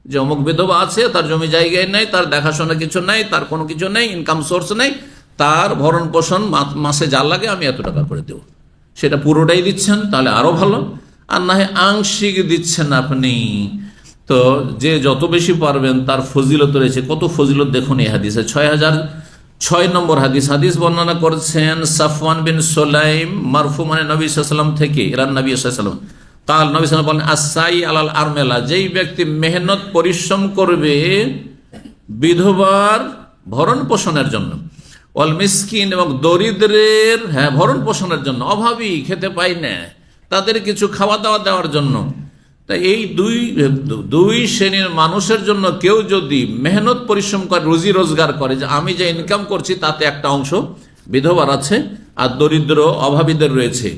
যে অমুক বিধবা আছে, তার জমি জায়গায় নেই, তার দেখাশোনা কিছু নেই, তার কোনো কিছু নেই, ইনকাম সোর্স নেই, তার ভরণ পোষণ মাসে যা লাগে আমি এত টাকা করে দেব। সেটা পুরোটাই দিচ্ছেন তাহলে আরো ভালো, আর না হয় আংশিক দিচ্ছেন আপনি। তো যে যত বেশি পারবেন তার ফজিলত রয়েছে। কত ফজিলত দেখুন এই হাদিসে। 6006 নম্বর হাদিস বর্ণনা করছেন সাফওয়ান বিন সুলাইম মারফু মানে নবী সাল্লাল্লাহু আলাইহি ওয়াসাল্লাম থেকে, ইলান নবী সাল্লাল্লাহু আলাইহি ওয়াসাল্লাম কাল, নবী সাল্লাল্লাহু আলাইহি ওয়াসাল্লাম বলেন আসাই আলাল আরমেলা, যেই ব্যক্তি মেহনত পরিশ্রম করবে বিধবার ভরণ পোষণের জন্য, ওয়াল মিসকিন এবং দরিদ্রের ভরণ পোষণের জন্য, অভাবী খেতে পাই না তাদের কিছু খাওয়া দাওয়া দেওয়ার জন্য। তাই এই দুই শ্রেণীর মানুষের জন্য কেউ যদি মেহনত পরিশ্রম করে, রুজি রোজগার করে, যে আমি যে ইনকাম করছি তাতে একটা অংশ বিধবার আছে আর দরিদ্র অভাবীদের রয়েছে,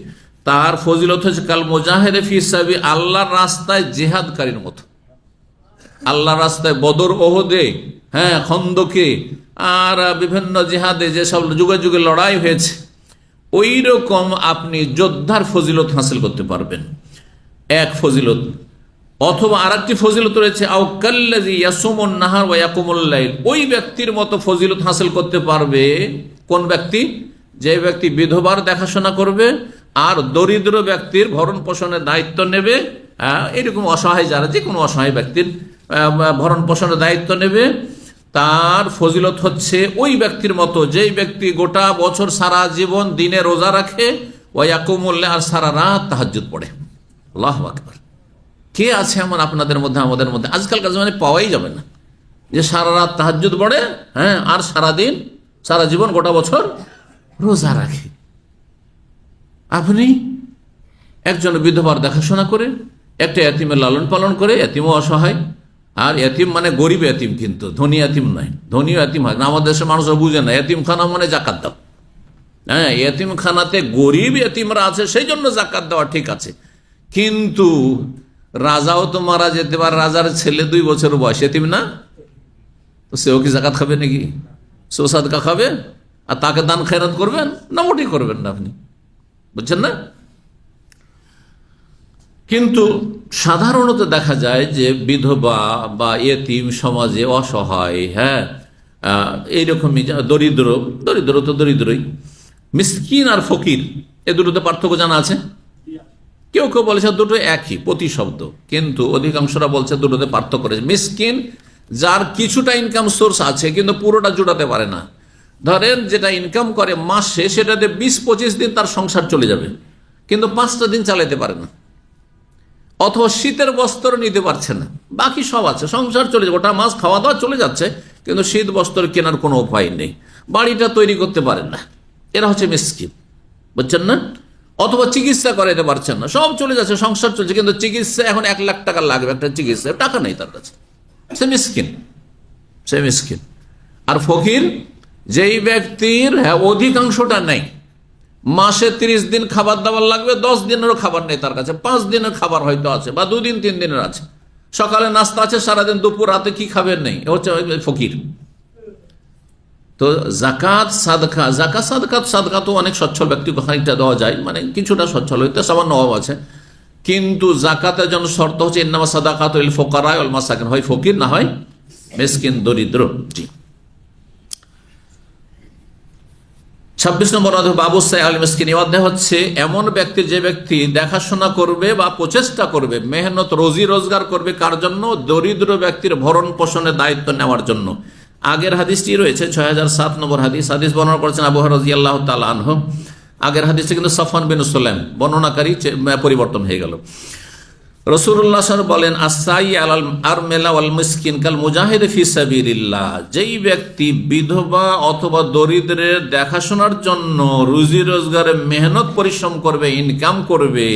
তার ফজিলত হচ্ছে কাল মুজাহিদ ফি সাবিল, আল্লাহর রাস্তায় জিহাদকারীর মতো। আল্লাহর রাস্তায় বদর, ওহদে, খন্দকে আর বিভিন্ন জিহাদে যেসব যুগে যুগে লড়াই হয়েছে, ওই রকম আপনি যোদ্ধার ফজিলত হাসিল করতে পারবেন, এক ফজিলত। অথবা আরেকটি ফজিলত রয়েছে আওকাল্লাযী ইয়াসুমুন নাহার ওয়া ইয়াকুমুল লাইল, ওই ব্যক্তির মতো ফজিলত হাসিল করতে পারবে। কোন ব্যক্তি? যে ব্যক্তি বিধবার দেখাশোনা করবে আর দরিদ্র ব্যক্তির ভরণ পোষণের দায়িত্ব নেবে। এরকম অসহায় যারা, যে কোনো অসহায় ব্যক্তির ভরণ পোষণের দায়িত্ব নেবে, তার ফজিলত হচ্ছে ওই ব্যক্তির মতো যেই ব্যক্তি গোটা বছর সারা জীবন দিনে রোজা রাখে, ওয়া ইয়াকুমুল লাইল, আর সারা রাত তাহাজ্জুদ পড়ে। আল্লাহু আকবার। কে আছে এমন আপনাদের মধ্যে, আমাদের মধ্যে? আজকালকার জমানায় পাওয়াই যাবে না, যে সারা রাত তাহাজ্জুদ পড়ে, আর সারাদিন সারা জীবন গোটা বছর রোজা রাখে। আপনি একজন বিধবার দেখাশোনা করে, একটা এতিমের লালন পালন করে, এতিমও অসহায়, আর এতিম মানে গরিব এতিম, কিন্তু ধনী এতিম নয়। ধনী এতিম হয় না, আমাদের দেশের মানুষরা বুঝে না, এতিমখানা মানে জাকাত দাও, হ্যাঁ, এতিমখানাতে গরিব এতিমরা আছে, সেই জন্য জাকাত দেওয়া ঠিক আছে। কিন্তু রাজাও তো মারা যেতে পারে, রাজার ছেলে 2 বছর বয়স, এতিম না? তো সেও কি জাকাত খাবে নাকি? সেও সাদকা খাবে? আর তাকে দান খেরাত করবেন না? মোটেই করবেন না আপনি, বুঝছেন না? কিন্তু সাধারণত দেখা যায় যে বিধবা বা এতিম সমাজে অসহায়, হ্যাঁ, এইরকমই দরিদ্র, দরিদ্র তো দরিদ্রই, মিসকিন আর ফকির, এ দুটোতে পার্থক্য জানা আছে? কেউ কেউ বলেছে দুটো একই প্রতিশব্দ, কিন্তু অধিকাংশরা বলছে দুটোতে পার্থক্য রয়েছে। মিসকিন যার কিছুটা ইনকাম সোর্স আছে কিন্তু পুরোটা জোটাতে পারে না। ধরেন যেটা ইনকাম করে মাসে, সেটাতে 20-25 দিন তার সংসার চলে যাবে, কিন্তু 5টা দিন চালাতে পারে না। অথবা শীতের বস্ত্র নিতে পারছে না, বাকি সব আছে, সংসার চলে যাবে, ওটা মাছ খাওয়া দাওয়া চলে যাচ্ছে, কিন্তু শীত বস্ত্র কেনার কোনো উপায় নেই, বাড়িটা তৈরি করতে পারেন না। এরা হচ্ছে মিসকিন, বুঝছেন না? অথবা চিকিৎসা করাইতে পারছেন না, সব চলে যাচ্ছে, সংসার চলছে, কিন্তু চিকিৎসা এখন 1 লাখ টাকা লাগবে একটা চিকিৎসা, টাকা নেই তার কাছে, সে মিসকিন, সে মিসকিন। আর ফকির যেই ব্যক্তির অধিকাংশটা নেই, মাসে 30 দিন খাবার দাবার লাগবে, 10 দিনেরও খাবার নেই তার কাছে, 5 দিনের খাবার হয়তো আছে, বা 2 দিন 3 দিনের আছে, সকালে নাস্তা আছে, সারাদিন দুপুর রাতে কি খাবেন নেই, হচ্ছে ফকির। তো জাকাত সাদকা, জাকাত সাদকা তো অনেক সচ্ছল ব্যক্তি খানিকটা দেওয়া যায়, মানে কিছুটা সচ্ছল হইতে সামান্য অভাব আছে, কিন্তু জাকাতের জন্য শর্ত হচ্ছে ইন্নামা সাদাকাতুল ফুকারা ওয়াল মাসাকিন, হয় ফকির না হয় মিসকিন, দরিদ্র। জি। 26 নম্বর অধ্যায় বাবু সাইল মিসকিন, এই অধ্যায় হচ্ছে এমন ব্যক্তি যে ব্যক্তি দেখাশোনা করবে বা প্রচেষ্টা করবে, মেহনত রোজি রোজগার করবে, কার জন্য? দরিদ্র ব্যক্তির ভরণ পোষণের দায়িত্ব নেওয়ার জন্য। আগের হাদিসটি রয়েছে 6007 নম্বর হাদিস, হাদিস বর্ণনা করেছেন আবু হুরায়রা রাদিয়াল্লাহু তাআলা আনহু। আগের হাদিসে কিন্তু সাফওয়ান বিন সুলাইম বর্ণনাকারী পরিবর্তন হয়ে গেল। রাসূলুল্লাহ সাল্লাল্লাহু আলাইহি ওয়াসাল্লাম বলেন, আসাই আলাল আরমিলা ওয়াল মিসকিন কাল মুজাহিদ ফি সাবিলিল্লাহ, যেই ব্যক্তি বিধবা অথবা দরিদ্রের দেখাশোনার জন্য রুজি রোজগারে মেহনত পরিশ্রম করবে, ইনকাম করবে,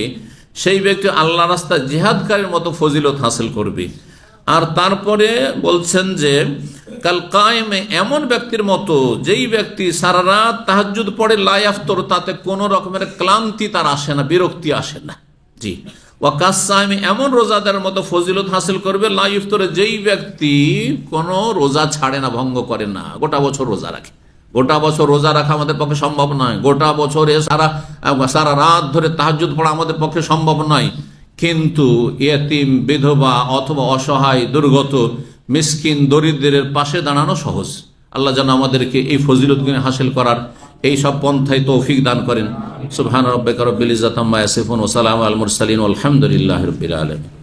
সেই ব্যক্তি আল্লাহর রাস্তায় জিহাদকারীর মতো ফজিলত হাসিল করবে। আর তারপরে বলছেন যে কাল কায়েমে, এমন ব্যক্তির মতো যেই ব্যক্তি সারা রাত তাহাজ্জুদ পড়ে, লা ইয়াফতর, তাতে কোনো রকমের ক্লান্তি তার আসে না, বিরক্তি আসে না। জি। ওয়াকাসামি, এমন রোজাদারের মতো ফজিলত হাসিল করবে, লা ইফতরে, যেই ব্যক্তি কোনো রোজা ছাড়ে না, ভঙ্গ করে না, গোটা বছর রোজা রাখে। গোটা বছর রোজা রাখা আমাদের পক্ষে সম্ভব নয়, গোটা বছরে সারা রাত ধরে তাহাজ্জুদ পড়া আমাদের পক্ষে সম্ভব নয়, কিন্তু এতিম, বিধবা অথবা অসহায়, দুর্গত, মিসকিন, দরিদ্রের পাশে দাঁড়ানো সহজ। আল্লাহ যেন আমাদেরকে এই ফজিলতগুলো হাসিল করার এই সব পন্থায় তৌফিক দান করেন। সুবহান রাব্বিকা রাব্বিল ইজ্জাতি আম্মা ইয়াসিফুন ওয়া সালামুন আলাল মুরসালিন ওয়াল হামদুলিল্লাহি রাব্বিল আলামিন।